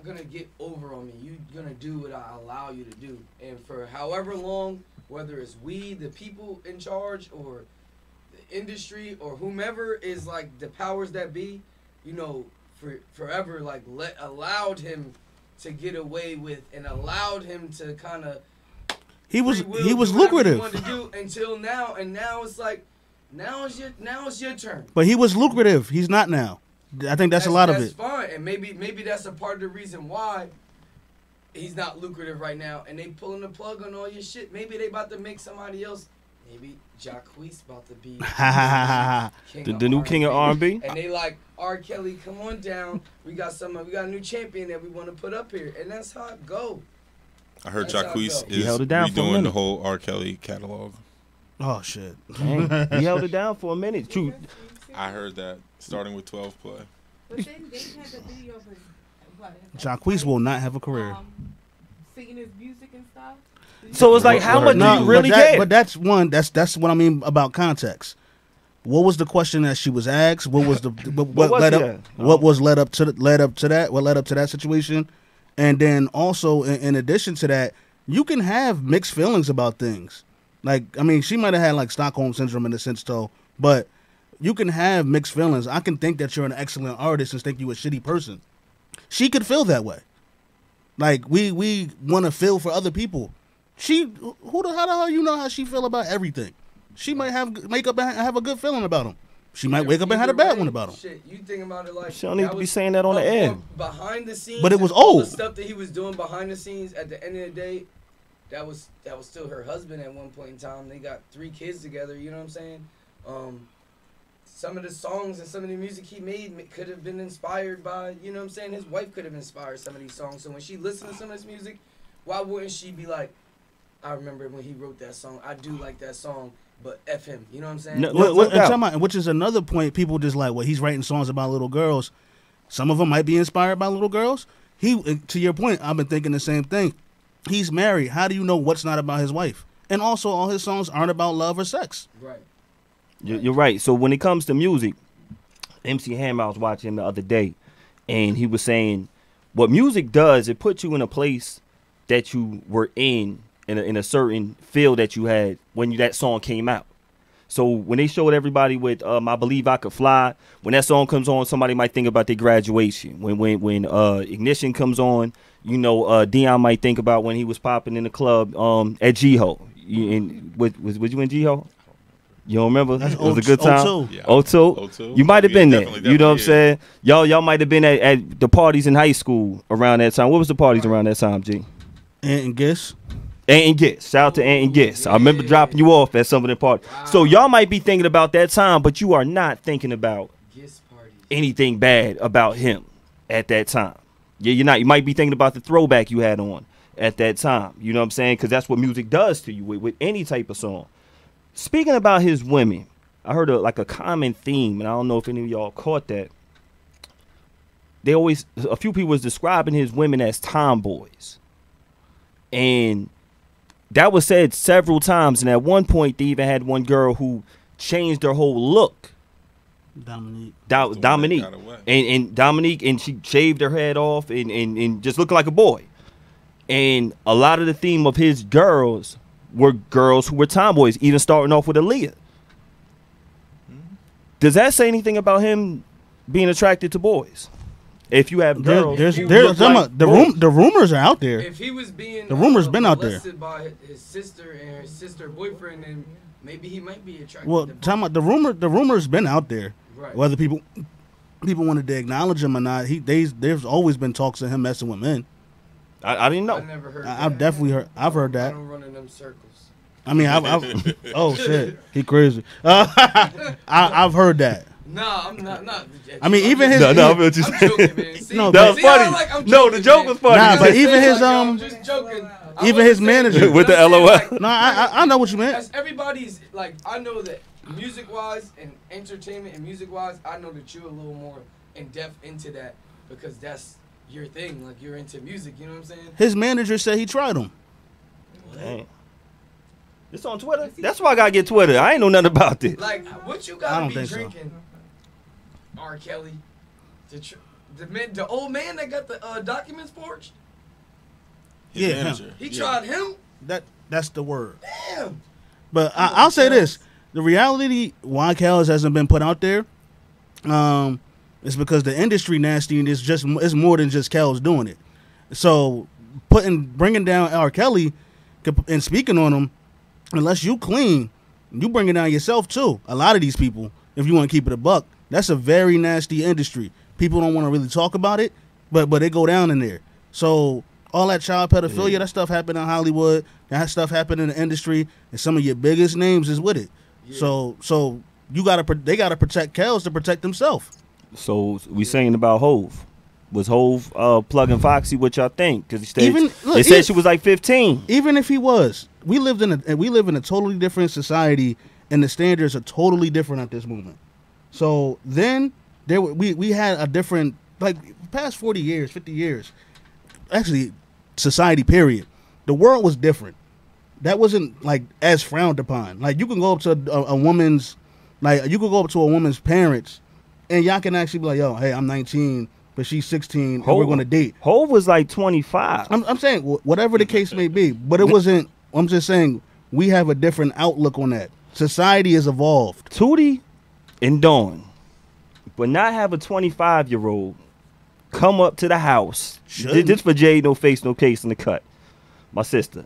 gonna get over on me. You're gonna do what I allow you to do. And for however long, whether it's we, the people in charge, or the industry, or whomever is like the powers that be, for forever, like allowed him to get away with and allowed him to kind of He was do whatever he lucrative, wanted to do until now, and now it's like now it's your turn. but he was lucrative. He's not now. I think that's a lot of That's it. fine, and maybe that's a part of the reason why he's not lucrative right now, and they pulling the plug on all your shit. Maybe they about to make somebody else. Maybe Jacquees about to be The new king of R&B. and they like R. Kelly. Come on down. We got a new champion that we want to put up here, and that's how it go. I heard That's how it Jacquees go. He is held it down for a redoing minute. the whole R. Kelly catalog. Oh shit. Dang, he held it down for a minute. True. I heard that starting with 12 play. But then they had the video of his, Jacquees will not have a career. Singing his music and stuff. So it's like, how much do you really care? But that's one. That's what I mean about context. What was the question that she was asked? What was the what was led it? up? What was led up to that? What led up to that situation? And then also, in addition to that, you can have mixed feelings about things. Like, I mean, she might have had like Stockholm syndrome in a sense, though. But you can have mixed feelings. I can think that you're an excellent artist and think you're a shitty person. She could feel that way. Like we want to feel for other people. How the hell you know how she feel about everything? She might wake up and have a good feeling about him. She might wake up and have a bad one about him. Shit, you think about it like She don't need that to be was saying that on the air. Behind the scenes, But it was and all old. the stuff that he was doing behind the scenes. At the end of the day, that was still her husband at one point in time. They got 3 kids together. You know what I'm saying? Some of the songs and some of the music he made could have been inspired by, you know what I'm saying? His wife could have inspired some of these songs. So when she listened to some of this music, why wouldn't she be like, I remember when he wrote that song. I do like that song, but F him. You know what I'm saying? No, Which is another point. People just like, well, he's writing songs about little girls. Some of them might be inspired by little girls. To your point, I've been thinking the same thing. He's married. How do you know what's not about his wife? And also, all his songs aren't about love or sex. Right. You're right. So when it comes to music, MC Hammer, I was watching him the other day, and he was saying what music does, it puts you in a place that you were in a certain feel that you had when that song came out. So when they showed everybody with I Believe I Could Fly, when that song comes on, somebody might think about their graduation. When Ignition comes on, you know, Dion might think about when he was popping in the club at G-Ho. Was you in G-Ho? You don't remember? That's It was a good time. O2. Yeah. O2. O2. You might have been there. Definitely, You know what I'm definitely, saying? Y'all might have been at the parties in high school around that time. What was the parties around that time, G? And guess. Ant and Gist. Shout out to Ant and Gist. I remember dropping you off at some of the parties. So y'all might be thinking about that time, but you are not thinking about anything bad about him at that time. Yeah, you're not. You might be thinking about the throwback you had on at that time. You know what I'm saying? Because that's what music does to you with any type of song. Speaking about his women, I heard a common theme, and I don't know if any of y'all caught that. A few people was describing his women as tomboys. And that was said several times. And at one point, they even had one girl who changed her whole look. Dominique. Dominique. And Dominique, and she shaved her head off and just looked like a boy. And a lot of the theme of his girls were girls who were tomboys, even starting off with Aaliyah. Does that say anything about him being attracted to boys? If you have girls, the rumors are out there. If he was being the rumors been out there molested by his sister and his sister boyfriend, then maybe he might be attracted. Well, to boys. the rumors been out there. Right. Whether people wanted to acknowledge him or not, there's always been talks of him messing with men. I didn't know. I never heard. I've definitely heard. I've heard that. I don't run in them circles. I mean, I've oh shit, he crazy. I've heard that. Nah, I'm not. I mean, even his. I'm joking, man. No, that was funny. Like No, the joke was funny. Nah, but even his I'm just joking. even his manager with the LOL. No, I know what you meant. Everybody's like, I know that music wise and entertainment and music wise, I know that you're a little more in depth into that because that's your thing. Like you're into music. You know what I'm saying? His manager said he tried him. Dang. It's on Twitter. That's why I gotta get Twitter. I ain't know nothing about this. Like, what you I gotta don't be think so. drinking? R. Kelly, the old man that got the documents forged. Yeah, manager. He tried him. That's the word. Damn. But I'll say this: the reality why Kels hasn't been put out there, is because the industry nasty and it's more than just Kels doing it. So bringing down R. Kelly and speaking on him, unless you clean, you bring it down yourself too. A lot of these people, if you want to keep it a buck, that's a very nasty industry. People don't want to really talk about it, but they go down in there. So all that child pedophilia, that stuff happened in Hollywood, that stuff happened in the industry, and some of your biggest names is with it. Yeah. So they gotta protect Kels to protect themselves. So we saying about Hove. Was Hove plugging Foxy? What y'all think? Because they said she was like 15. Even if he was, we live in a totally different society, and the standards are totally different at this moment. So then we had a different, like, past 40 years, 50 years, actually society period. The world was different. That wasn't like as frowned upon. Like you can go up to a woman's, like you could go up to a woman's parents, and y'all can actually be like, yo, hey, I'm 19. But she's 16, and we're going to date. Hove was like 25. I'm saying, whatever the case may be. But it wasn't, I'm just saying, we have a different outlook on that. Society has evolved. Tootie and Dawn would not have a 25-year-old come up to the house. This for Jay, no face, no case in the cut. My sister.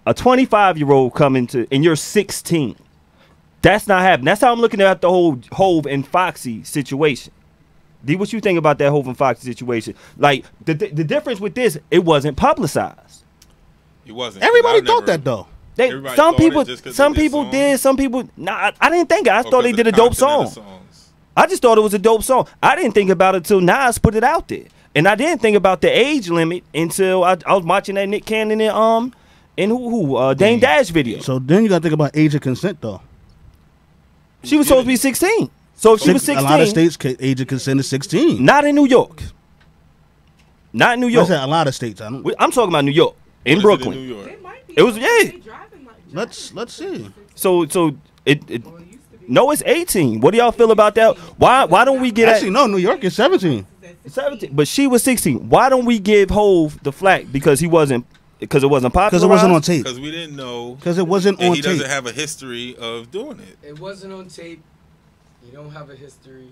A 25-year-old coming to, and you're 16. That's not happening. That's how I'm looking at the whole Hove and Foxy situation. D, what you think about that Hove and Foxy situation? Like, the difference with this, it wasn't publicized. It wasn't. Everybody thought that, though. Some people did. Some people, nah, I didn't think it. I thought they did a dope song. I just thought it was a dope song. I didn't think about it till Nas put it out there. And I didn't think about the age limit until I was watching that Nick Cannon and Dame Dash video. So then you got to think about age of consent, though. She was supposed to be 16. So if she was 16. A lot of states, age of consent is 16. Not in New York. Not in New York. A lot of states. I'm talking about New York. In Brooklyn. New York? It was, yeah. Let's see. So it No, it's 18. What do y'all feel about that? Why don't we get Actually, no, New York is 17. 17? But she was 16. Why don't we give Hove the flack because it wasn't popular? Because it wasn't on tape. Because we didn't know. Because it wasn't and on he tape. doesn't have a history of doing it. It wasn't on tape. You don't have a history.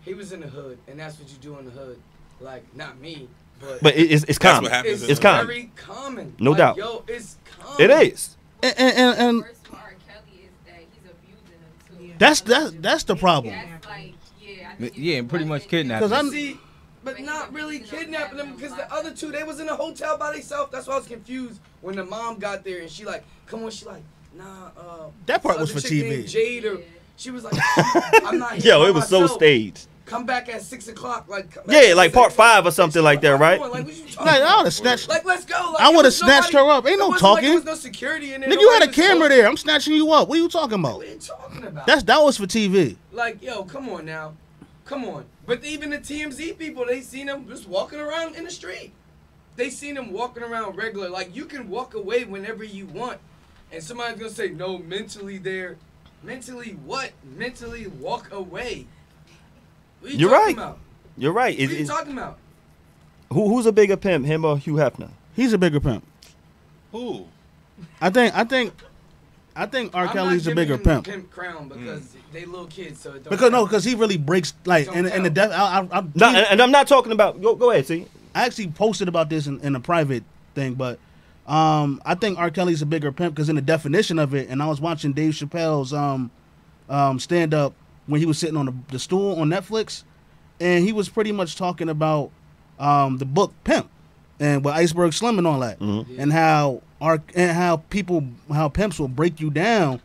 He was in the hood, and that's what you do in the hood. Like, not me, but it's common. What happens it's common. Very common. No like, doubt. Yo, it's common. It is. And that's the problem. Yeah, and pretty much kidnapping. Because See, but not really kidnapping them because the other two, they was in a hotel by themselves. That's why I was confused when the mom got there and she like, come on, she like, nah. That part the was other for chick TV. named Jade, or she was like, I'm not here Yo, by it was so myself. staged. Come back at 6 o'clock, like Yeah, like part 5 or something like that, right? Like, what you talking Like, I about? would have snatched. Like, let's go. Like, I it would have was snatched nobody- her up. Ain't it no wasn't talking. Like, there was no security in there. Nigga, you had a Nobody was camera talking. there. I'm snatching you up. What are you talking about? What are you talking about? That was for TV. Like, yo, come on now. Come on. But even the TMZ people, they seen them just walking around in the street. They seen them walking around regular. Like, you can walk away whenever you want. And somebody's going to say, no, mentally there. Mentally what? Mentally walk away. What are you You're talking right. about? You're right. What are you talking about? Who's a bigger pimp, him or Hugh Hefner? He's a bigger pimp. Who? I think R. Kelly's a bigger pimp. Pimp crown because they little kids, so it don't Because he really breaks like in the death. And I'm not talking about. Go ahead, see. I actually posted about this in a private thing, but I think R. Kelly's a bigger pimp because in the definition of it, and I was watching Dave Chappelle's stand up when he was sitting on the stool on Netflix, and he was pretty much talking about the book Pimp and with Iceberg Slim and all that, and how pimps will break you down,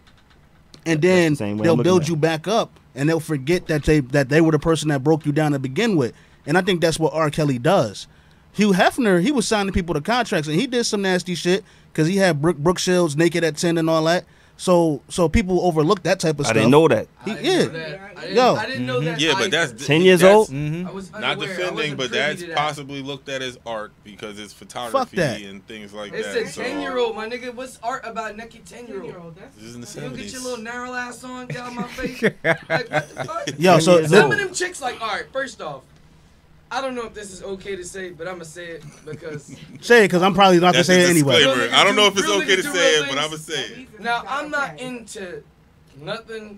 and then they'll build you back up, and they'll forget that they were the person that broke you down to begin with. And I think that's what R. Kelly does. Hugh Hefner, he was signing people to contracts, and he did some nasty shit because he had Brooke Shields naked at 10 and all that. So people overlook that type of stuff. I didn't know that. I didn't know that. Yeah, but that's 10 years old. I was Not unaware. I defending, wasn't but privy that's to that. possibly looked at as art because it's photography that. and things like It's that. a 10-year-old, my nigga. What's art about naked 10-year-old? This is in the You get your 70s. little narrow ass on, get out my face. Like, what the fuck? Yo, so Some of them chicks, like, all right, first off, I don't know if this is okay to say, but I'm going to say it because. say it because I'm probably not going to say it anyway. Disclaimer. I don't know if it's Real okay to niggas do say real it, but I'm things. going to say it. Now, I'm not into nothing.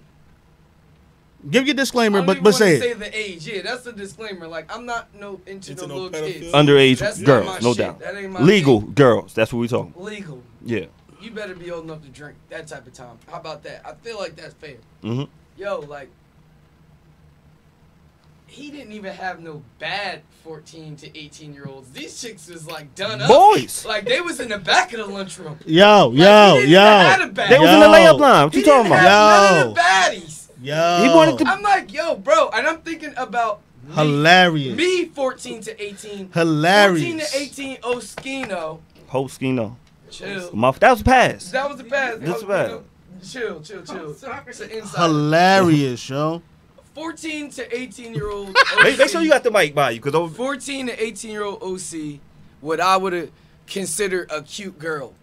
Give your disclaimer, I don't but even wanna say say it. the age. Yeah, that's the disclaimer. Like, I'm not into no little kids. Underage That's not girls, my no shit. doubt. That ain't my Legal thing. girls. That's what we talking. Legal. Yeah. You better be old enough to drink that type of time. How about that? I feel like that's fair. Mm-hmm. Yo, like, he didn't even have no bad 14 to 18-year-olds. These chicks was like done up. Boys. Like they was in the back of the lunchroom. Yo. They was in the layup line. What you talking about? None of the baddies. Yo. He wanted to. I'm like, yo, bro, and I'm thinking about Hilarious. me 14 to 18. Hilarious. 14 to 18, Oskino. Hoskino. Chill. That was a pass. That was the pass. That's bad. Chill. It's an inside. Hilarious, yo. 14 to 18-year-old. Make sure you got the mic by you, cause 14 to 18-year-old OC, what I would have considered a cute girl.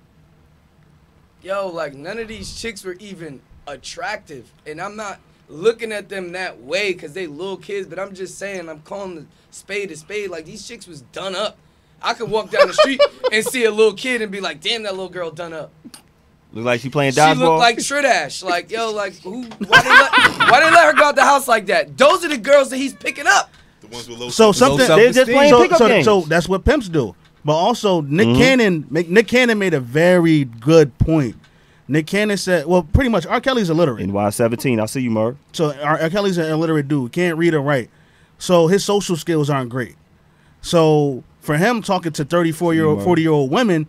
Yo, like none of these chicks were even attractive, and I'm not looking at them that way because they little kids. But I'm just saying, I'm calling the spade a spade. Like these chicks was done up. I could walk down the street and see a little kid and be like, "Damn, that little girl done up." look like she playing She dodgeball. looked like Tridash. Like, yo, like who? Why they let her go out the house like that? Those are the girls that he's picking up. The ones with low So something They're just playing pickup games. So that's what pimps do. But also Nick Cannon made a very good point. Nick Cannon said, well, pretty much R. Kelly's illiterate. NY17. I see you, Merv. So R. Kelly's an illiterate dude, can't read or write. So his social skills aren't great. So for him talking to 34-year-old, 40-year-old women,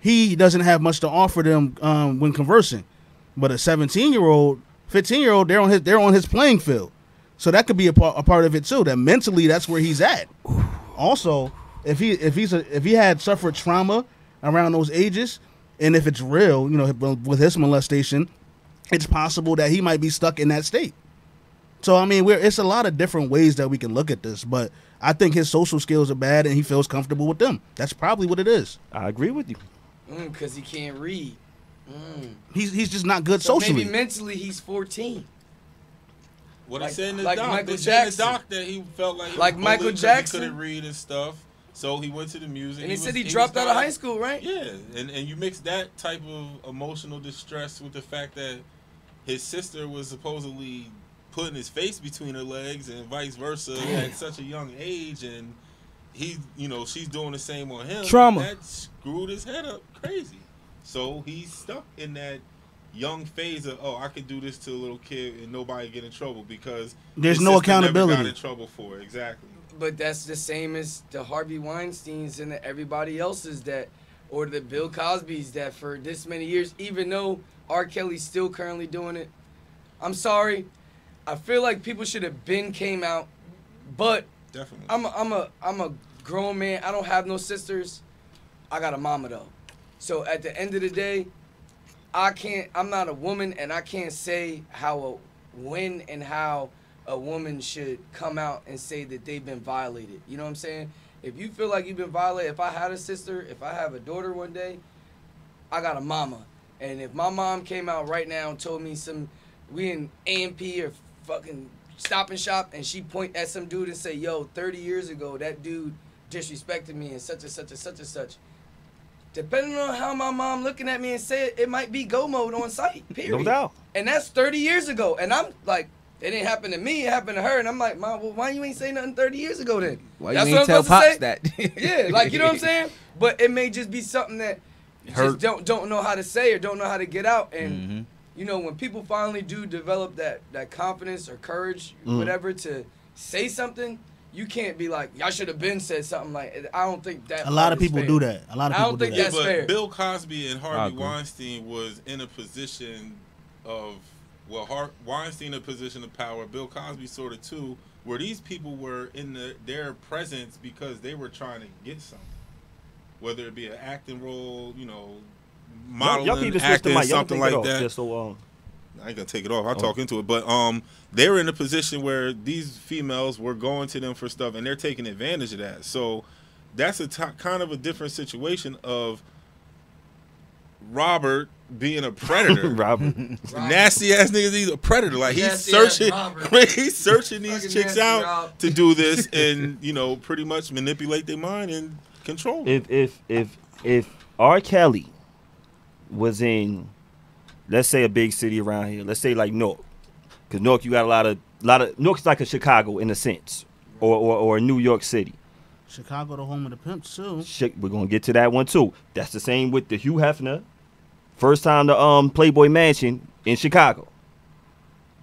he doesn't have much to offer them when conversing. But a 17-year-old, 15-year-old, they're on his playing field. So that could be a part of it too. That mentally, that's where he's at. Also, if he had suffered trauma around those ages, and if it's real, you know, with his molestation, it's possible that he might be stuck in that state. So I mean, it's a lot of different ways that we can look at this, but I think his social skills are bad, and he feels comfortable with them. That's probably what it is. I agree with you. Because he can't read. He's just not good So socially. maybe mentally he's 14. What Like- he said in the like doc, Michael they said in the Jackson. doc that he felt like he Like was Michael bullied 'cause Jackson? He couldn't read and stuff, so he went to the music. And he said he was dropped out of dying. high school, right? Yeah, and you mix that type of emotional distress with the fact that his sister was supposedly putting his face between her legs and vice versa at such a young age, and he, she's doing the same on him. Trauma. That screwed his head up crazy. So he's stuck in that young phase of, I could do this to a little kid and nobody get in trouble because There's his no sister never accountability. got in trouble for it. Exactly. But that's the same as the Harvey Weinsteins and everybody else's that, or the Bill Cosby's that for this many years, even though R. Kelly's still currently doing it. I'm sorry. I feel like people should have came out, but Definitely. I'm a grown man. I don't have no sisters. I got a mama though. So at the end of the day, I'm not a woman, and I can't say when and how a woman should come out and say that they've been violated. You know what I'm saying? If you feel like you've been violated, if I had a sister, if I have a daughter one day, I got a mama. And if my mom came out right now and told me we in A&P or fucking Stop and Shop, and she point at some dude and say, yo, 30 years ago, that dude disrespected me and such and such and such and such. Depending on how my mom looking at me and say it might be go mode on site, period. No doubt. And that's 30 years ago. And I'm like, it didn't happen to me, it happened to her. And I'm like, Mom, well, why you ain't say nothing 30 years ago then? Why That's you what ain't I'm tell supposed to Pops say? that? Yeah, like, you know what I'm saying? But it may just be something that you Hurt. just don't know how to say or don't know how to get out. And, when people finally do develop that confidence or courage, whatever, to say something, you can't be like, y'all should have been said something like. I don't think that. A lot of part is people fair. do that. A lot of I people don't do think that. that's but fair. Bill Cosby and I Harvey agree. Weinstein was in a position of, Weinstein in a position of power, Bill Cosby sort of too, where these people were in their presence because they were trying to get something. Whether it be an acting role, modeling, Y'all keep this acting, mic. Y'all something take it like off, that. just so, I ain't gonna take it off. I'll talk into it. But they were in a position where these females were going to them for stuff, and they're taking advantage of that. So that's kind of a different situation of Robert being a predator. Robert. Nasty ass niggas, he's a predator. Like he's Nasty ass searching, Robert. he's searching these Fucking chicks nasty out Rob. to do this, and pretty much manipulate their mind and control them. If R. Kelly was in, let's say, a big city around here, let's say like Newark, because Newark, you got a lot of Newark's like a Chicago in a sense, or New York City. Chicago, the home of the pimps too. We're gonna get to that one too. That's the same with the Hugh Hefner. First time to Playboy Mansion in Chicago.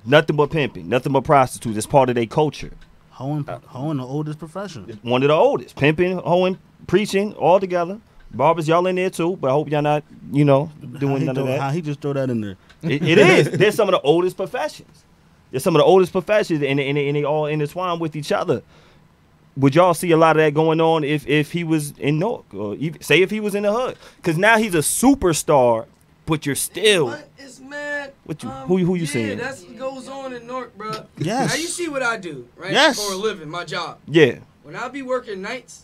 Nothing but pimping, nothing but prostitutes. It's part of their culture. Hoeing the oldest profession. One of the oldest. Pimping, hoeing, preaching, all together. Barbers, y'all in there too, but I hope y'all not, doing none of that. How he just throw that in there? It is. They're some of the oldest professions. They're some of the oldest professions, and they all intertwine with each other. Would y'all see a lot of that going on if he was in Newark, or even, say if he was in the hood? Because now he's a superstar, but you're still. What? It's mad. What you? Who you yeah, saying? that's what goes on in Newark, bro. Yes. Now you see what I do, right? Yes. For a living, my job. Yeah. When I be working nights,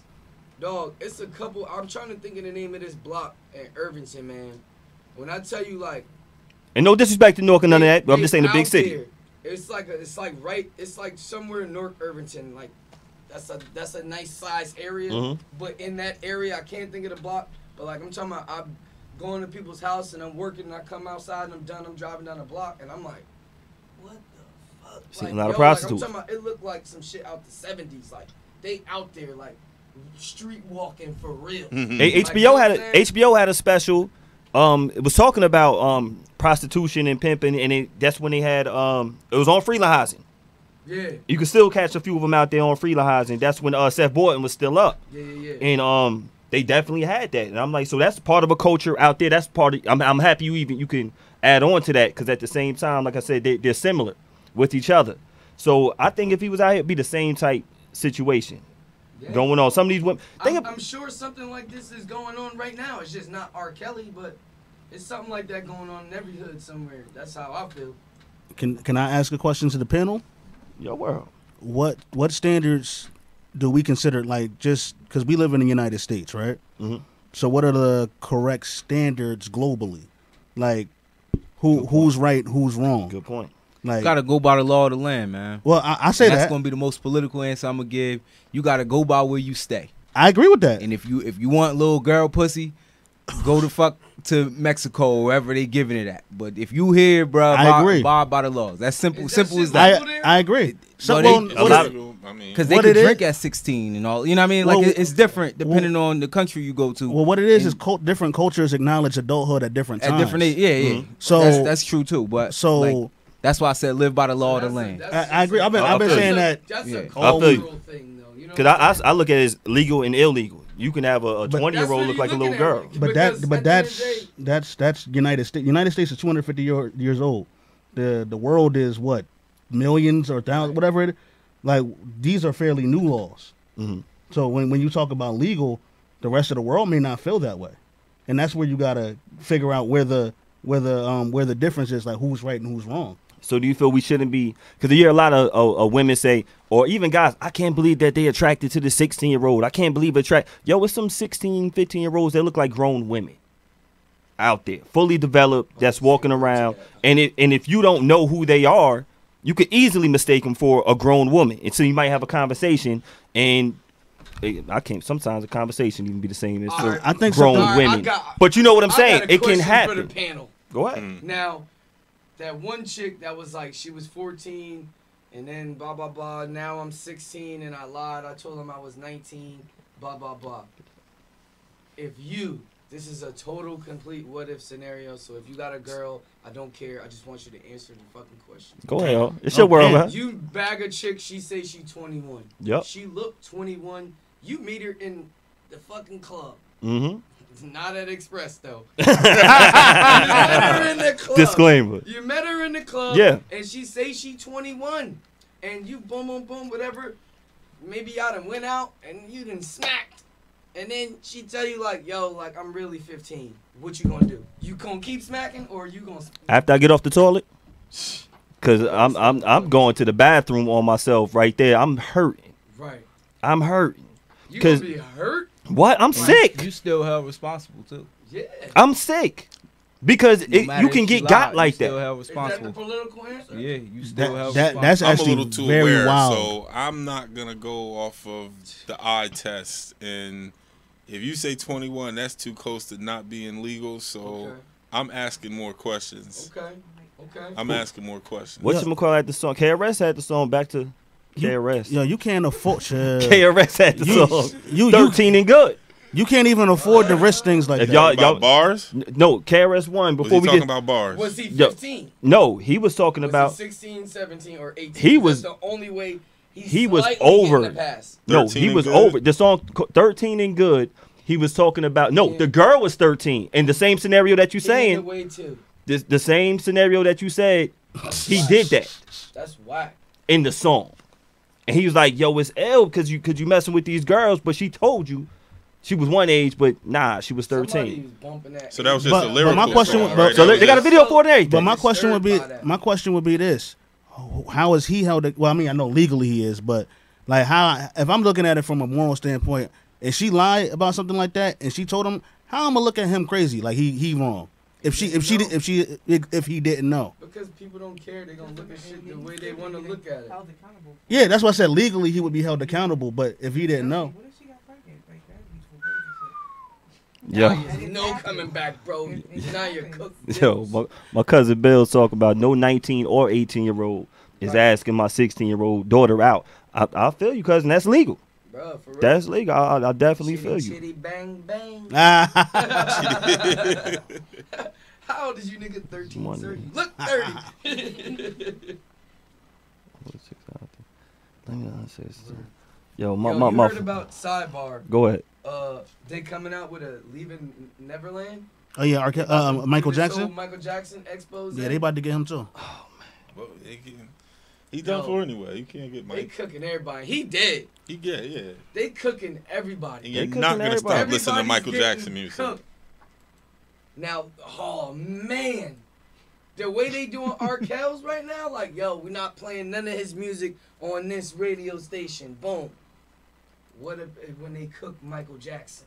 dog, it's a couple. I'm trying to think of the name of this block at Irvington, man. When I tell you, like, And no disrespect to Newark and none of that, but I'm just saying the big out city. there, it's like somewhere in Newark, Irvington, like. That's a nice size area, Mhm. but in that area I can't think of the block. But like I'm talking about, I'm going to people's house and I'm working and I come outside and I'm done. I'm driving down the block and I'm like, what the fuck? See, Like, a lot of yo, prostitutes. Like, I'm talking about, it looked like some shit out the '70s. Like they out there like street walking for real. HBO had a special. It was talking about prostitution and pimping, and that's when they had it was on Freelahousing. Yeah. You can still catch a few of them out there on Freelahousing. That's when Seth Borton was still up. Yeah. And they definitely had that, and I'm like, so that's part of a culture out there. That's part of. I'm happy you can add on to that, because at the same time, like I said, they're similar with each other. So I think if he was out here, it'd be the same type situation going on. Some of these women. I'm sure something like this is going on right now. It's just not R. Kelly, but it's something like that going on in every hood somewhere. That's how I feel. Can I ask a question to the panel? Your world. What standards do we consider, like, just because we live in the United States, right? Mm-hmm. So what are the correct standards globally? Like, who's right, who's wrong? Good point. Like, Gotta go by the law of the land, man. Well, I say that's that. gonna be the most political answer I'm gonna give. You gotta go by where you stay. I agree with that. And if you want little girl pussy, go the fuck to Mexico or wherever they giving it at. But if you here, bro, I agree. Abide by the laws. That's simple. Is that Simple as shit that. legal there? I agree. So, Because they what can it drink is- at 16 and all. You know what I mean? Like Well, it's different depending on the country you go to. Well, what it is different cultures acknowledge adulthood at different times. At different age. Yeah, yeah. So that's true too. But so like, that's why I said live by the law of the land. I agree. I've been saying that. That's I a feel cultural you. thing, though. You know Because I look at it as legal and illegal. You can have a But- 20-year-old look like a little girl. But that's United States. United States is 250 years old. The world is what, millions or thousands, whatever it is. Like, these are fairly new laws. Mm-hmm. So when you talk about legal, the rest of the world may not feel that way, and that's where you gotta figure out where the difference is, like who's right and who's wrong. So do you feel we shouldn't be? Because you hear a lot of women say, or even guys, I can't believe that they attracted to the 16-year-old. I can't believe Yo, it's some 16, 15-year-olds that look like grown women out there, fully developed, that's walking around. And if you don't know who they are, you could easily mistake them for a grown woman. And so you might have a conversation, and sometimes a conversation even be the same as for I think grown women. But you know what I'm saying? got a It can question happen. For the panel. Go ahead. Now, that one chick that was like, she was 14, and then blah, blah, blah. Now I'm 16, and I lied. I told him I was 19, blah, blah, blah. This is a total, complete what-if scenario, so if you got a girl, I don't care. I just want you to answer the fucking question. Go ahead, yo. It's your world, man. You bag a chick, she say she 21. Yep. She look 21. You meet her in the fucking club. Mm-hmm. It's not at Express, though. You met her in the club. Disclaimer. You met her in the club. Yeah. And she say she 21. And you boom, boom, boom, whatever. Maybe y'all done went out and you done smacked. And then she tell you like, yo, like I'm really 15. What you gonna do? You gonna keep smacking or you gonna? After I get off the toilet, cause I'm going to the bathroom on myself right there. I'm hurting. Right. I'm hurting. You Cause gonna be hurt? what? I'm sick. You still held responsible too. Yeah. I'm sick. Because No matter you if can you get lied, got you like still that. held Is that the responsible. political answer? Yeah, you still held That's responsible. I'm a actually little too very aware, wild. so I'm not gonna go off of the eye test. And if you say 21, that's too close to not being legal. So Okay. I'm asking more questions. Okay. I'm asking more questions. What you call at the song? KRS had the song Back to KRS. Yo, you can't afford. KRS had the song. You 13 and good. You can't even afford to risk things like If that. About bars? No, KRS won Was before he we talking get. about bars? Was he Yo, 15? No, he was talking Was about. he 16, 17, or 18? He was- That's the only way He was slightly over. getting the pass. No, 13 he and was good? over. The song 13 and good. He was talking about. No, the girl was 13. In the same scenario that you He in the saying. way too. The same scenario that you said. He did that That's whack. in the song, and he was like, "Yo, it's L because you messing with these girls." But she told you she was one age, but nah, she was 13. Somebody was bumping that. So that was just But- a but lyrical my question song, was- right? So That was they got a just- video for it and everything. But my question would be, disturbed by that. this: how is he held? Well, I mean, I know legally he is, but like, how? If I'm looking at it from a moral standpoint, and she lied about something like that, and she told him, how I'm gonna look at him crazy? Like he wrong. If he didn't know. Because people don't care, they're gonna look at shit the way they want to look at it. Held accountable. Yeah, that's why I said legally he would be held accountable. But if he didn't know, What if she got pregnant? Like that'd be too crazy shit. Yeah. No coming back, bro. Now you're cooked. Yo, my cousin Bill talk about no 19 or 18-year-old is asking my 16-year-old daughter out. I feel you, cousin. That's legal. Bro, for real. That's legal. I definitely feel you. Chitty bang bang. ah, How old is you nigga? 13, One. 30. Look, 30. Yo, Yo, my you heard about Sidebar? Go ahead. They coming out with a Leaving Neverland. oh yeah, Michael Even Jackson. so Michael Jackson expose. Yeah, they about to get him too. Well, he done for anyway. You can't get They Mike. cooking everybody. He dead. Yeah. They cooking everybody. And you're cooking not gonna stop everybody. listening to Michael Everybody's Jackson getting music. cooked. Now, oh man, the way they doing R. Kelly's right now, like, yo, we're not playing none of his music on this radio station. Boom. What if when they cook Michael Jackson?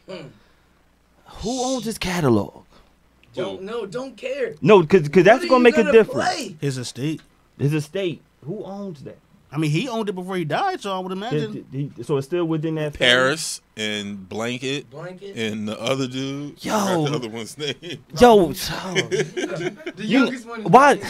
Who owns his catalog? Don't care. No, because that's What are gonna you make a gonna difference. play? His estate. His estate. Who owns that? I mean, he owned it before he died, so I would imagine. So it's still within that family? Paris and Blanket and the other dude. Yo. I forgot the other one's name. Yo, The youngest one is why?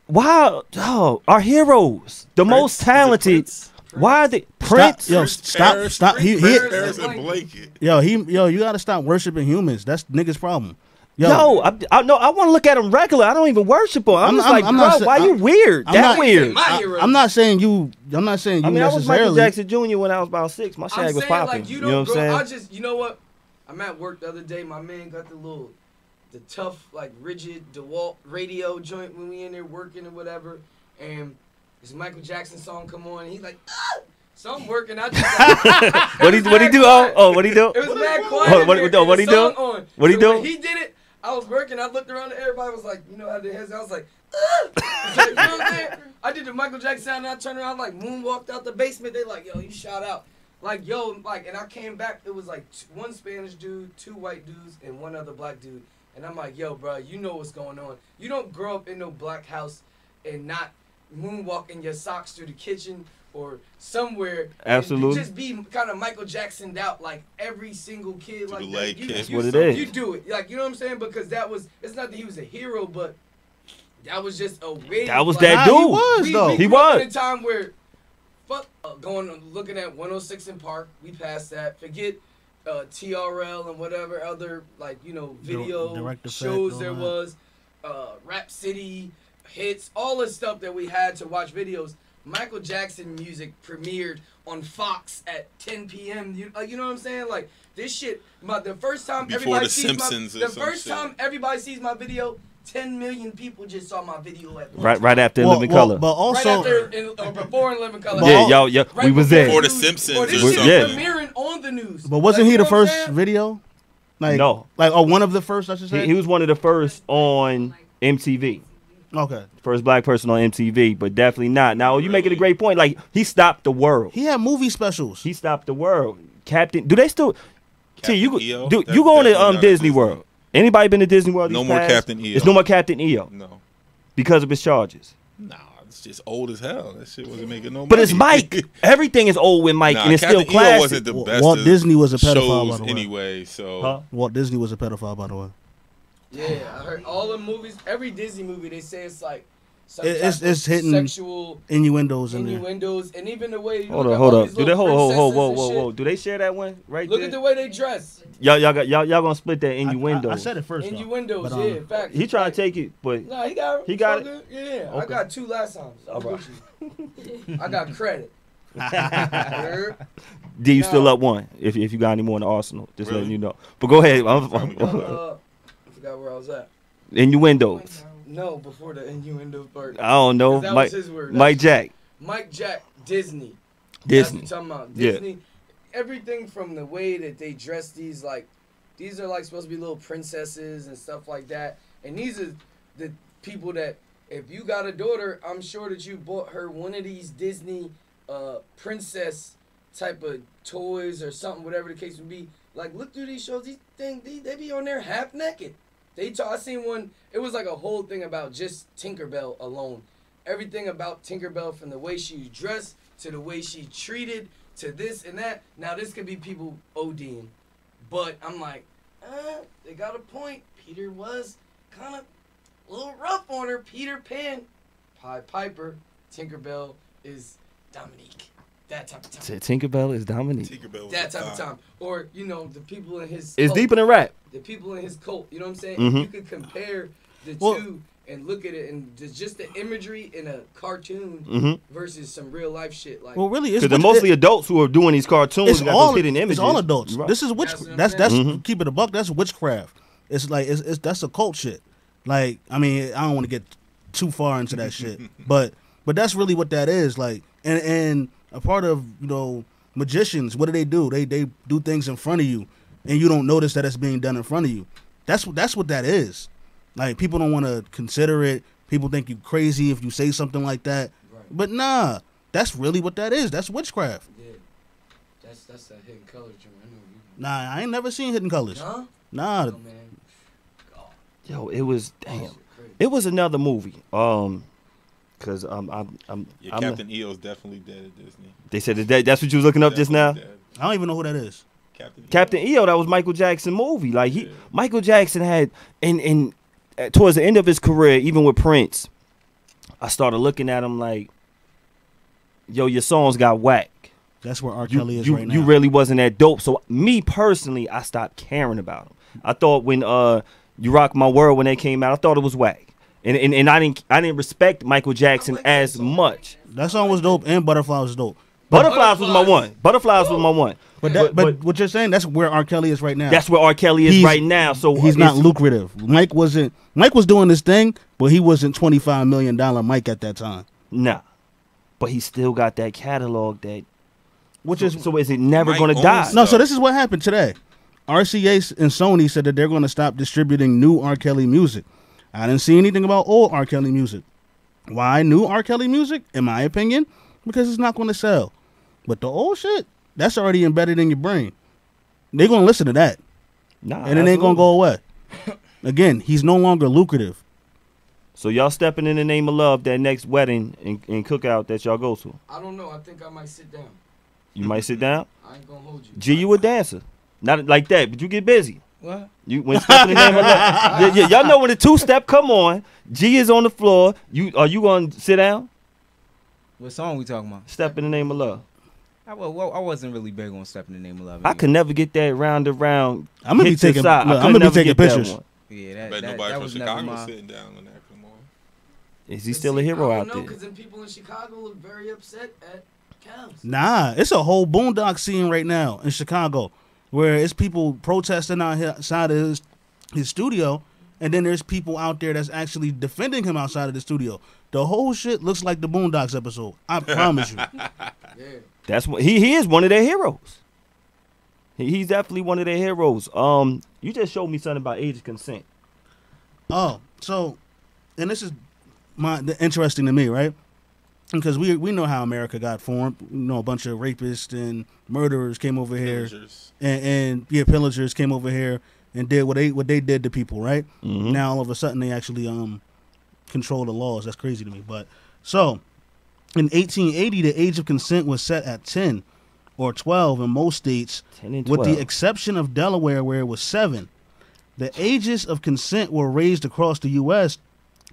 Why? Oh, our heroes, the most talented. Why are they Prince? Stop. Paris and Blanket. Yo, you gotta stop worshiping humans. That's niggas' problem. Yo, I want to look at him regular. I don't even worship him. I'm just like, bro, why you weird? Weird. I'm not saying you. I'm not saying you I mean, I was Michael necessarily. Jackson Jr. when I was about 6. My shag was saying, popping. like, you know what I'm saying? you know what? I'm at work the other day. My man got the tough, like, rigid DeWalt radio joint when we in there working or whatever. And this Michael Jackson song come on, and he's like, ah! So I'm working. I just What he do? Oh, what he do? It was mad quiet. What he do? What he do? What he do? When he did it, I was working. I looked around and everybody was like, you know how they heads. I was like, ah! Like, you know what I'm saying? I did the Michael Jackson sound, and I turned around, like, moonwalked out the basement. They like, yo, you shout out. Like, yo, like, and I came back. It was like one Spanish dude, 2 white dudes, and 1 other black dude. And I'm like, yo, bro, you know what's going on. You don't grow up in no black house and not moonwalk in your socks through the kitchen or somewhere. Absolutely. And just be kind of Michael Jacksoned out like every single kid. Like that. That's what it is. You do it. Like, you know what I'm saying? Because it's not that he was a hero, but that was just a way. That was that dude. He was, though. He was. In a time where, looking at 106 in Park, we passed that. Forget TRL and whatever other, like, you know, video shows there was. Rap City, hits, all the stuff that we had to watch videos. Michael Jackson music premiered on Fox at 10 p.m. You know what I'm saying? Like, this shit, the first time Before everybody the sees Simpsons my, or the some first shit. time everybody sees my video, 10 million people just saw my video at Right after In Living Color. But also, right after, before In Living Color. Yeah, we was there. Before the Simpsons Or or this something. shit premiering on the news. but wasn't Like, he you the know what I'm first saying? video? Like, No. Like, one of the first, I should say? He was one of the first on MTV. Okay. First black person on MTV, but definitely not. Now, you making a great point. Like, he stopped the world. He had movie specials. He stopped the world. Captain, do they still? Captain See, you EO? do That's you going definitely to not Disney Disney. World? Anybody been to Disney World? No these more past? Captain EO. There's no more Captain EO No. because of his charges. Nah, it's just old as hell. That shit wasn't making no money. But it's Mike. Everything is old with Mike, Nah, and it's Captain still classic. EO wasn't the best Walt of Disney was a pedophile, shows by the way. anyway, so Huh? Walt Disney was a pedophile, by the way. Yeah, I heard all the movies, every Disney movie, they say it's like some It's type of hitting sexual innuendos in there. innuendos, and even the way you Hold look on, at hold all up. these Do they little hold? princesses and Whoa. shit. Do they share that one right Look there? at the way they dress. Y'all gonna split that innuendo. I said it first. though. Innuendos, But, yeah, facts. He trying to take it, but Nah, he got it. He got So it? good. Yeah, I Okay. got 2 last times. I'm All right. Gucci. I got credit. Heard? D, you still Nah. up 1. If you got any more in the arsenal, just Really? letting you know. But go ahead. I forgot where I was at. Innuendos. No, before the innuendo part. I don't know. 'Cause that Mike, was his word. Mike Jack. Mike Jack, Disney. Disney. That's what I'm talking about. Yeah. Disney. Everything from the way that they dress these, like, these are like supposed to be little princesses and stuff like that. And these are the people that, if you got a daughter, I'm sure that you bought her one of these Disney princess type of toys or something, whatever the case would be. Like, look through these shows. These things, they be on there half naked. I seen one. It was like a whole thing about just Tinkerbell alone. Everything about Tinkerbell, from the way she dressed to the way she treated to this and that. Now, this could be people ODing, but I'm like, they got a point. Peter was kind of a little rough on her. Peter Pan, Pied Piper, Tinkerbell is Dominique. That type of time. Tinkerbell is Dominique. Tinkerbell was That the type of time. time. Or, you know, the people in his It's cult. deeper than rap. The people in his cult. You know what I'm saying? Mhm. You could compare the Well- two and look at it, and just the imagery in a cartoon Mhm. versus some real life shit. Like, Well, really, it's Because they're mostly adults who are doing these cartoons. It's and got all those hidden images. It's all adults. Right. This is witch. That's what I'm That's saying. keep it a buck. That's witchcraft. It's like it's that's a cult shit. Like, I mean, I don't want to get too far into that shit, but that's really what that is. Like, and a part of, you know, magicians. What do? They do things in front of you, and you don't notice that it's being done in front of you. That's what that is. Like, people don't want to consider it. People think you crazy if you say something like that. Right. But nah, that's really what that is. That's witchcraft. yeah, that's a hidden color joint. I know you. Nah, I ain't never seen Hidden Colors. Huh? Nah, Oh, man. Yo, it was it was another movie. Cause Captain EO's definitely dead at Disney. They said that's what you was looking up just now. Dead. I don't even know who that is. Captain EO, that was Michael Jackson movie. Like Michael Jackson had in towards the end of his career, even with Prince, I started looking at him like, yo, your songs got whack. That's where R. Kelly is right now. You really wasn't that dope. So me personally, I stopped caring about him. I thought when You Rock My World, when they came out, I thought it was whack. And I didn't respect Michael Jackson as much. That song was dope and Butterfly was dope. Butterflies was my one. Butterflies was my one. But what you're saying, that's where R. Kelly is right now. That's where R. Kelly is right now. So he's not lucrative. Mike was doing this thing, but he wasn't $25 million Mike at that time. Nah. But he still got that catalog that so is it never Mike gonna die? No, so this is what happened today. RCA and Sony said that they're gonna stop distributing new R. Kelly music. I didn't see anything about old R. Kelly music. Why new R. Kelly music? In my opinion, because it's not gonna sell. But the old shit, that's already embedded in your brain. They're gonna listen to that. Nah, and it ain't gonna go away. Again, he's no longer lucrative. So y'all stepping in the name of love that next wedding and cookout that y'all go to. I don't know. I think I might sit down. You might sit down. I ain't gonna hold you. G, you a dancer, not like that, but you get busy. What? You when stepping in the name of love. Yeah, y'all know when the two step come on. G is on the floor. Are you gonna sit down? What song we talking about? Step in the name of love. I wasn't really big on Step in the Name of Love. I could never get that round and round. I'm gonna be taking pictures. Yeah, but nobody that from was Chicago never sitting down when that come on. Is he still a hero out there? because then people in Chicago look very upset at Cavs. Nah, it's a whole boondock scene right now in Chicago where it's people protesting outside of his studio, and then there's people out there that's actually defending him outside of the studio. The whole shit looks like the Boondocks episode. I promise you. Yeah. That's what he is one of their heroes. He's definitely one of their heroes. You just showed me something about age of consent. Oh, so, and this is interesting to me, right? Because we know how America got formed. You know, a bunch of rapists and murderers came over here, and pillagers came over here and did what they did to people, right? Mm-hmm. Now all of a sudden they actually control the laws. That's crazy to me. But so in 1880, the age of consent was set at 10 or 12 in most states, 10 and with 12. the exception of Delaware, where it was 7. The ages of consent were raised across the U.S.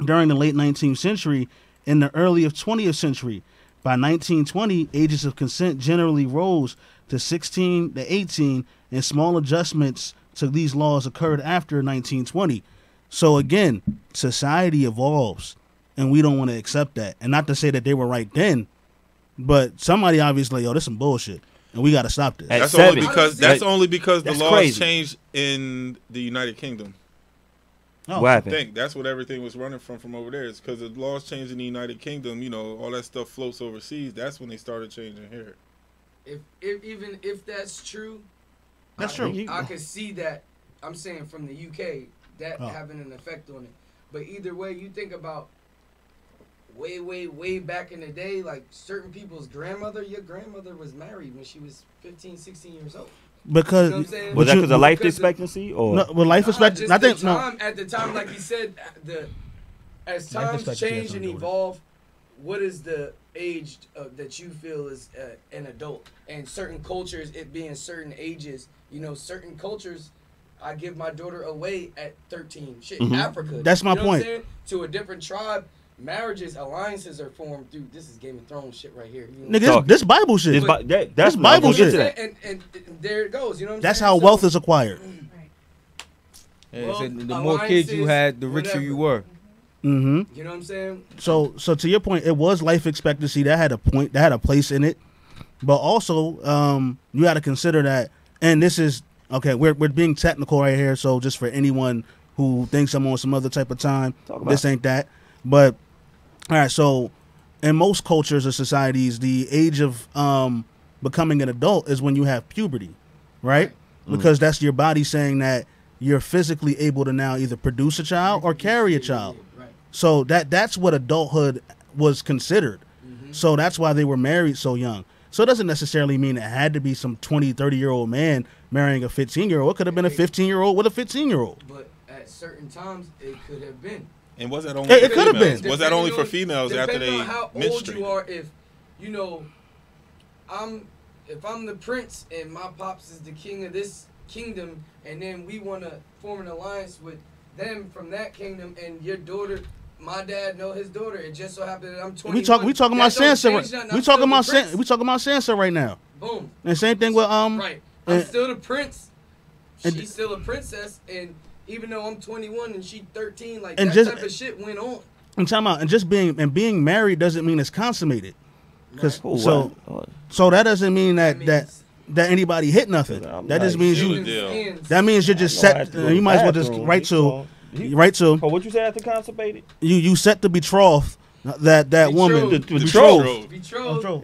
during the late 19th century and the early 20th century. By 1920, ages of consent generally rose to 16 to 18, and small adjustments to these laws occurred after 1920. So again, society evolves, and we don't want to accept that. And not to say that they were right then, but somebody obviously, this is some bullshit, and we got to stop this. That's only because the laws changed in the United Kingdom. Oh, I think that's what everything was running from over there. It's because the laws changed in the United Kingdom. You know, all that stuff floats overseas. That's when they started changing here. Even if that's true, that's true. I could see that. I'm saying from the UK that having an effect on it. But either way, you think about way back in the day, like certain people's grandmother. Your grandmother was married when she was 15, 16 years old. Because you know what I'm saying? Was that because of life expectancy or no? Well, life expectancy. I think at the time, like he said, as times change and evolve, what is the age that you feel is an adult? And certain cultures, it being certain ages, certain cultures, I give my daughter away at 13. Shit, Mm-hmm. Africa. That's my point. To a different tribe. Marriages, alliances are formed through. This is Game of Thrones shit right here. Nigga, this Bible shit. That's Bible shit. And there it goes. You know what I'm That's saying? how wealth is acquired. Yeah, so the more kids you had, the richer you were. Mm-hmm. You know what I'm saying? So to your point, it was life expectancy that had a point, that had a place in it, but also you got to consider that. And this is okay. We're being technical right here, so just for anyone who thinks I'm on some other type of time, this ain't that. But all right, so in most cultures or societies, the age of becoming an adult is when you have puberty, right? Because that's your body saying that you're physically able to now either produce a child or carry a child. So that's what adulthood was considered. So that's why they were married so young. So it doesn't necessarily mean it had to be some 20, 30-year-old man marrying a 15-year-old. It could have been a 15-year-old with a 15-year-old. But at certain times it could have been. And was that only? It could have been. Was that only for females after Depending they on how old menstruated? you are, if you know, if I'm the prince and my pops is the king of this kingdom, and then we want to form an alliance with them from that kingdom, and your daughter, my dad know his daughter. It just so happened that I'm 21. We talking about Sansa. We talking about Sansa right now. Boom. And same thing with Right. I'm still the prince. She's still a princess, and even though I'm 21 and she's 13, like that type of shit went on. I'm talking about, and just being married doesn't mean it's consummated. Cause so that doesn't mean that anybody hit nothing. That just means you're just set. You might as well just right to. Oh, what you say after consummated? You set to betroth that woman. Betrothed.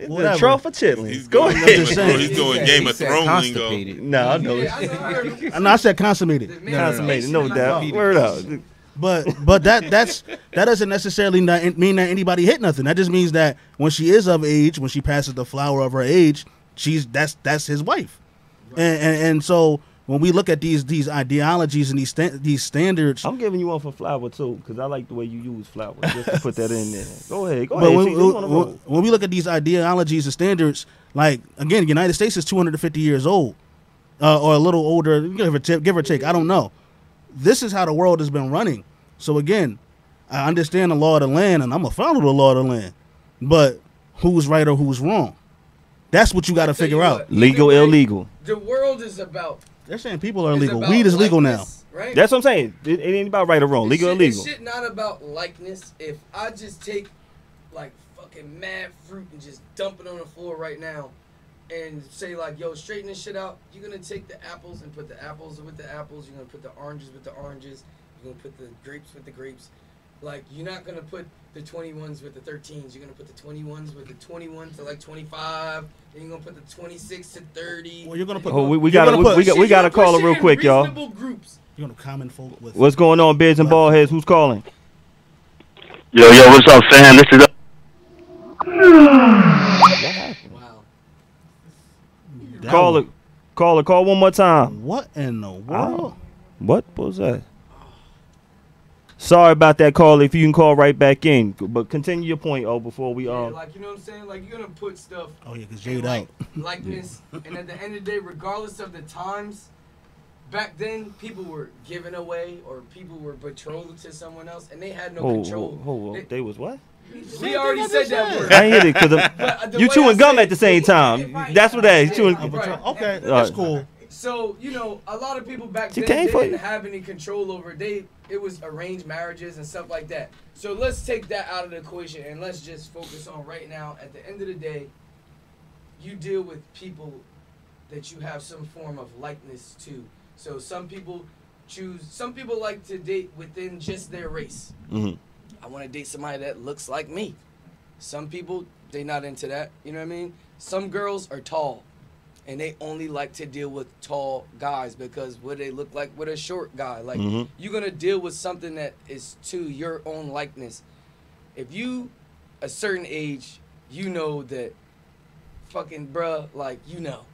Whatever. For chitlins. He's Go ahead. He's doing Game of Thrones lingo. No, I know. I said consummated. Consummated, no doubt. Word out. But that doesn't necessarily mean that anybody hit nothing. That just means that when she is of age, when she passes the flower of her age, that's his wife. And so when we look at these ideologies and these standards, I'm giving you one for flower too, because I like the way you use flower. Just to put that in there. Go ahead. But when we look at these ideologies and standards, like again, the United States is 250 years old, or a little older, give or take. I don't know. This is how the world has been running. So again, I understand the law of the land, and I'm gonna follow the law of the land. But who's right or who's wrong? That's what you got to figure out. Legal, illegal. The world is about. They're saying people are illegal. Weed is legal now. Right? That's what I'm saying. It ain't about right or wrong. Legal or illegal. This shit not about likeness. If I just take like fucking mad fruit and just dump it on the floor right now, and say like, yo, straighten this shit out, you're gonna take the apples and put the apples with the apples. You're gonna put the oranges with the oranges. You're gonna put the grapes with the grapes. Like, you're not gonna put the 21s with the 13s. You're gonna put the 21s with the 21 to like 25. Then you're gonna put the 26 to 30. Well, you're gonna put. We got to call it real quick, y'all. Groups. You're gonna common folk with. What's going on, Beards and Baldheads? Who's calling? Yo, what's up, fam? This is. Wow. Call one more time. What in the world? What was that? Sorry about that, call. If you can call right back in, but continue your point, before we like, you know what I'm saying? Like, you're gonna put stuff. Oh yeah, cause Jade out. Likeness, and at the end of the day, regardless of the times, back then people were given away or people were betrothed to someone else, and they had no control. They was what? We already said that word. I ain't hit it because you chewing gum at the same time. That's what that is. Chewing. Okay, that's cool. So, you know, a lot of people back then, they didn't have any control over it. It was arranged marriages and stuff like that. So let's take that out of the equation and let's just focus on right now. At the end of the day, you deal with people that you have some form of likeness to. So some people like to date within just their race. Mm-hmm. I want to date somebody that looks like me. Some people, they not into that. You know what I mean? Some girls are tall. And they only like to deal with tall guys because what they look like with a short guy. Like, you're going to deal with something that is to your own likeness. If you, a certain age, you know that fucking bruh, like, you know.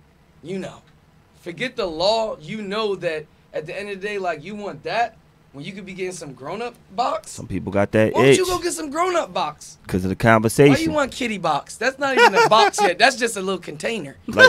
Forget the law. You know that at the end of the day, like, you want that when you could be getting some grown-up box. Some people got that Why itch. don't you go get some grown-up box? Because of the conversation. Why you want kitty box? That's not even a box yet. That's just a little container. Like,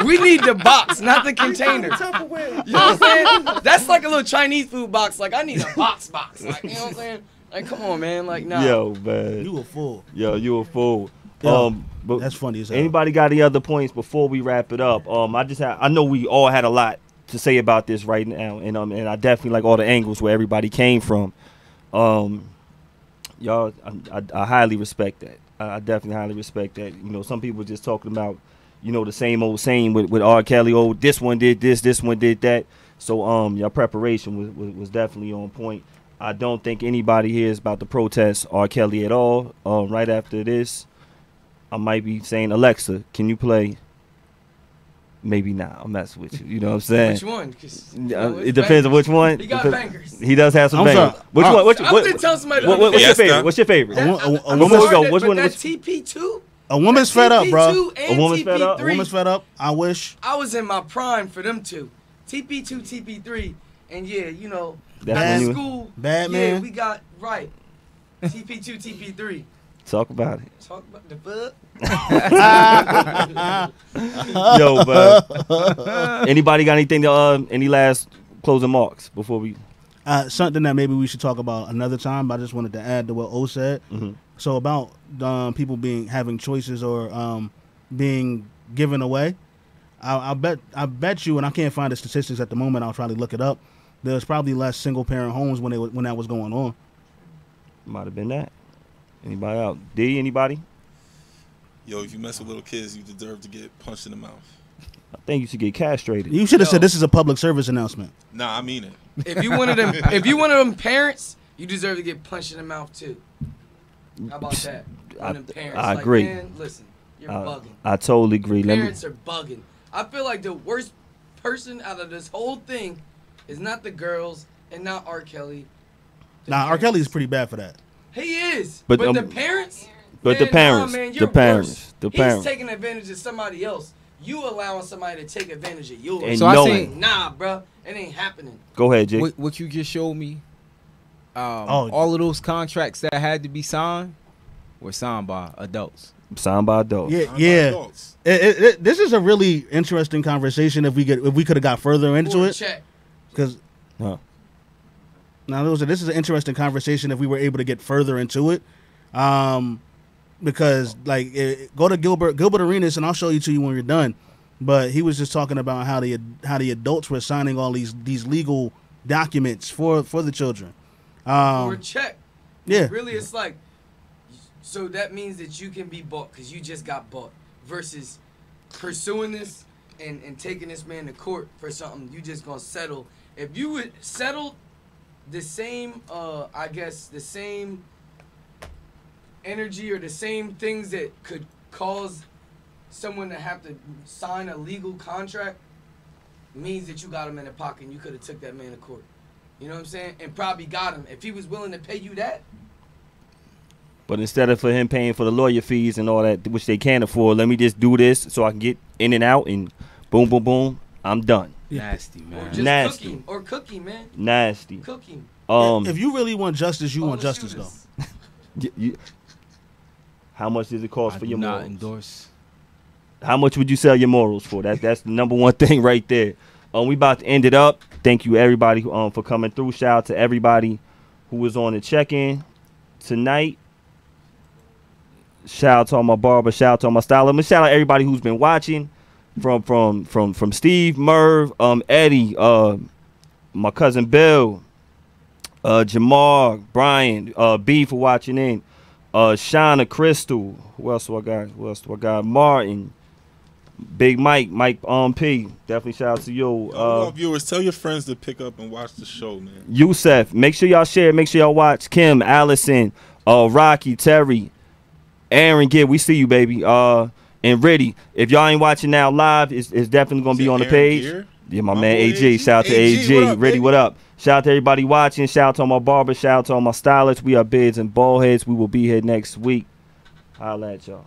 we need the box, not the container. You know what I'm saying? That's like a little Chinese food box. Like, I need a box. Like, you know what I'm saying? Like, come on, man. Like, nah. Yo, man. You a fool. Yo, you a fool. Yo, but that's funny as hell. Anybody got any other points before we wrap it up? I know we all had a lot to say about this right now, and I definitely like all the angles where everybody came from. Y'all, I highly respect that. I definitely highly respect that. You know, some people just talking about, you know, the same old saying with R. Kelly. Oh, this one did this one did that. So your preparation was definitely on point. I don't think anybody here is about to protest R. Kelly at all. Right after this, I might be saying, Alexa, can you play? Maybe not. I'll mess with you. You know what I'm saying? Which one? It depends on which one. He got bangers. He does have some bangers. Which one? What's your favorite? What's your favorite? Which one? That TP2? A woman's fed up, bro. A woman's fed up. A woman's fed up. I wish. I was in my prime for them two. TP2, TP3. And yeah, you know, That's at when the you- school, Batman. yeah, we got right. TP2, TP3. Talk about it. Talk about the fuck. Yo, but anybody got anything to any last closing marks before we? Something that maybe we should talk about another time, but I just wanted to add to what O said. Mm-hmm. So about people having choices or being given away. I bet you, and I can't find the statistics at the moment. I'll try to look it up. There's probably less single parent homes when that was going on. Might have been that. Anybody out? D, anybody? Yo, if you mess with little kids, you deserve to get punched in the mouth. I think you should get castrated. You should have said this is a public service announcement. Nah, I mean it. If you one of them parents, you deserve to get punched in the mouth too. How about that? One of them parents. I like, agree. Man, listen, you're bugging. I totally agree. Parents are bugging. I feel like the worst person out of this whole thing is not the girls and not R. Kelly. Nah, R. Kelly is pretty bad for that. He is. But, But the parents? But Man, the parents. nah, man, the you're parents. worse. The He's parents. taking advantage of somebody else. You allowing somebody to take advantage of yours. And So I knowing. Say, nah, bro, it ain't happening. Go ahead, Jake. What you just showed me, all of those contracts that had to be signed were signed by adults. Signed by adults. Yeah. This is a really interesting conversation. If we could have got further into it, because now this is an interesting conversation if we were able to get further into it, because like go to Gilbert Arenas and I'll show you to you when you're done. But he was just talking about how the adults were signing all these legal documents for the children. For a check. Yeah. Really, it's like, so that means that you can be bought because you just got bought versus pursuing this and taking this man to court for something you just gonna settle. If you would settle the same, I guess the same energy or the same things that could cause someone to have to sign a legal contract, means that you got him in the pocket and you could have took that man to court. You know what I'm saying? And probably got him. If he was willing to pay you that. But instead of for him paying for the lawyer fees and all that, which they can't afford, let me just do this so I can get in and out and boom, boom, boom, I'm done. Nasty, man. Or just Nasty. cooking, man. Nasty. Cooking. If you really want justice, you want justice though. How much does it cost for your not morals? endorse. How much would you sell your morals for? That's the number one thing right there. We about to end it up. Thank you everybody for coming through. Shout out to everybody who was on the check-in tonight. Shout out to all my barber. Shout out to all my stylist. Shout out everybody who's been watching. From Steve, Merv, Eddie, my cousin Bill, Jamar, Brian, B for watching in, Shauna, Crystal. Who else do I got? Martin, Big Mike, P. Definitely shout out to you. Viewers, tell your friends to pick up and watch the show, man. Yusef, make sure y'all share. Make sure y'all watch. Kim, Allison, Rocky, Terry, Aaron, we see you, baby. And Riddy, if y'all ain't watching now live, it's definitely gonna be on the page. Gear? Yeah, my man AG. Shout out to AG. What up, Riddy, baby? what up? Shout out to everybody watching. Shout out to all my barbers. Shout out to all my stylists. We are Beards and Baldheads. We will be here next week. Holla at y'all.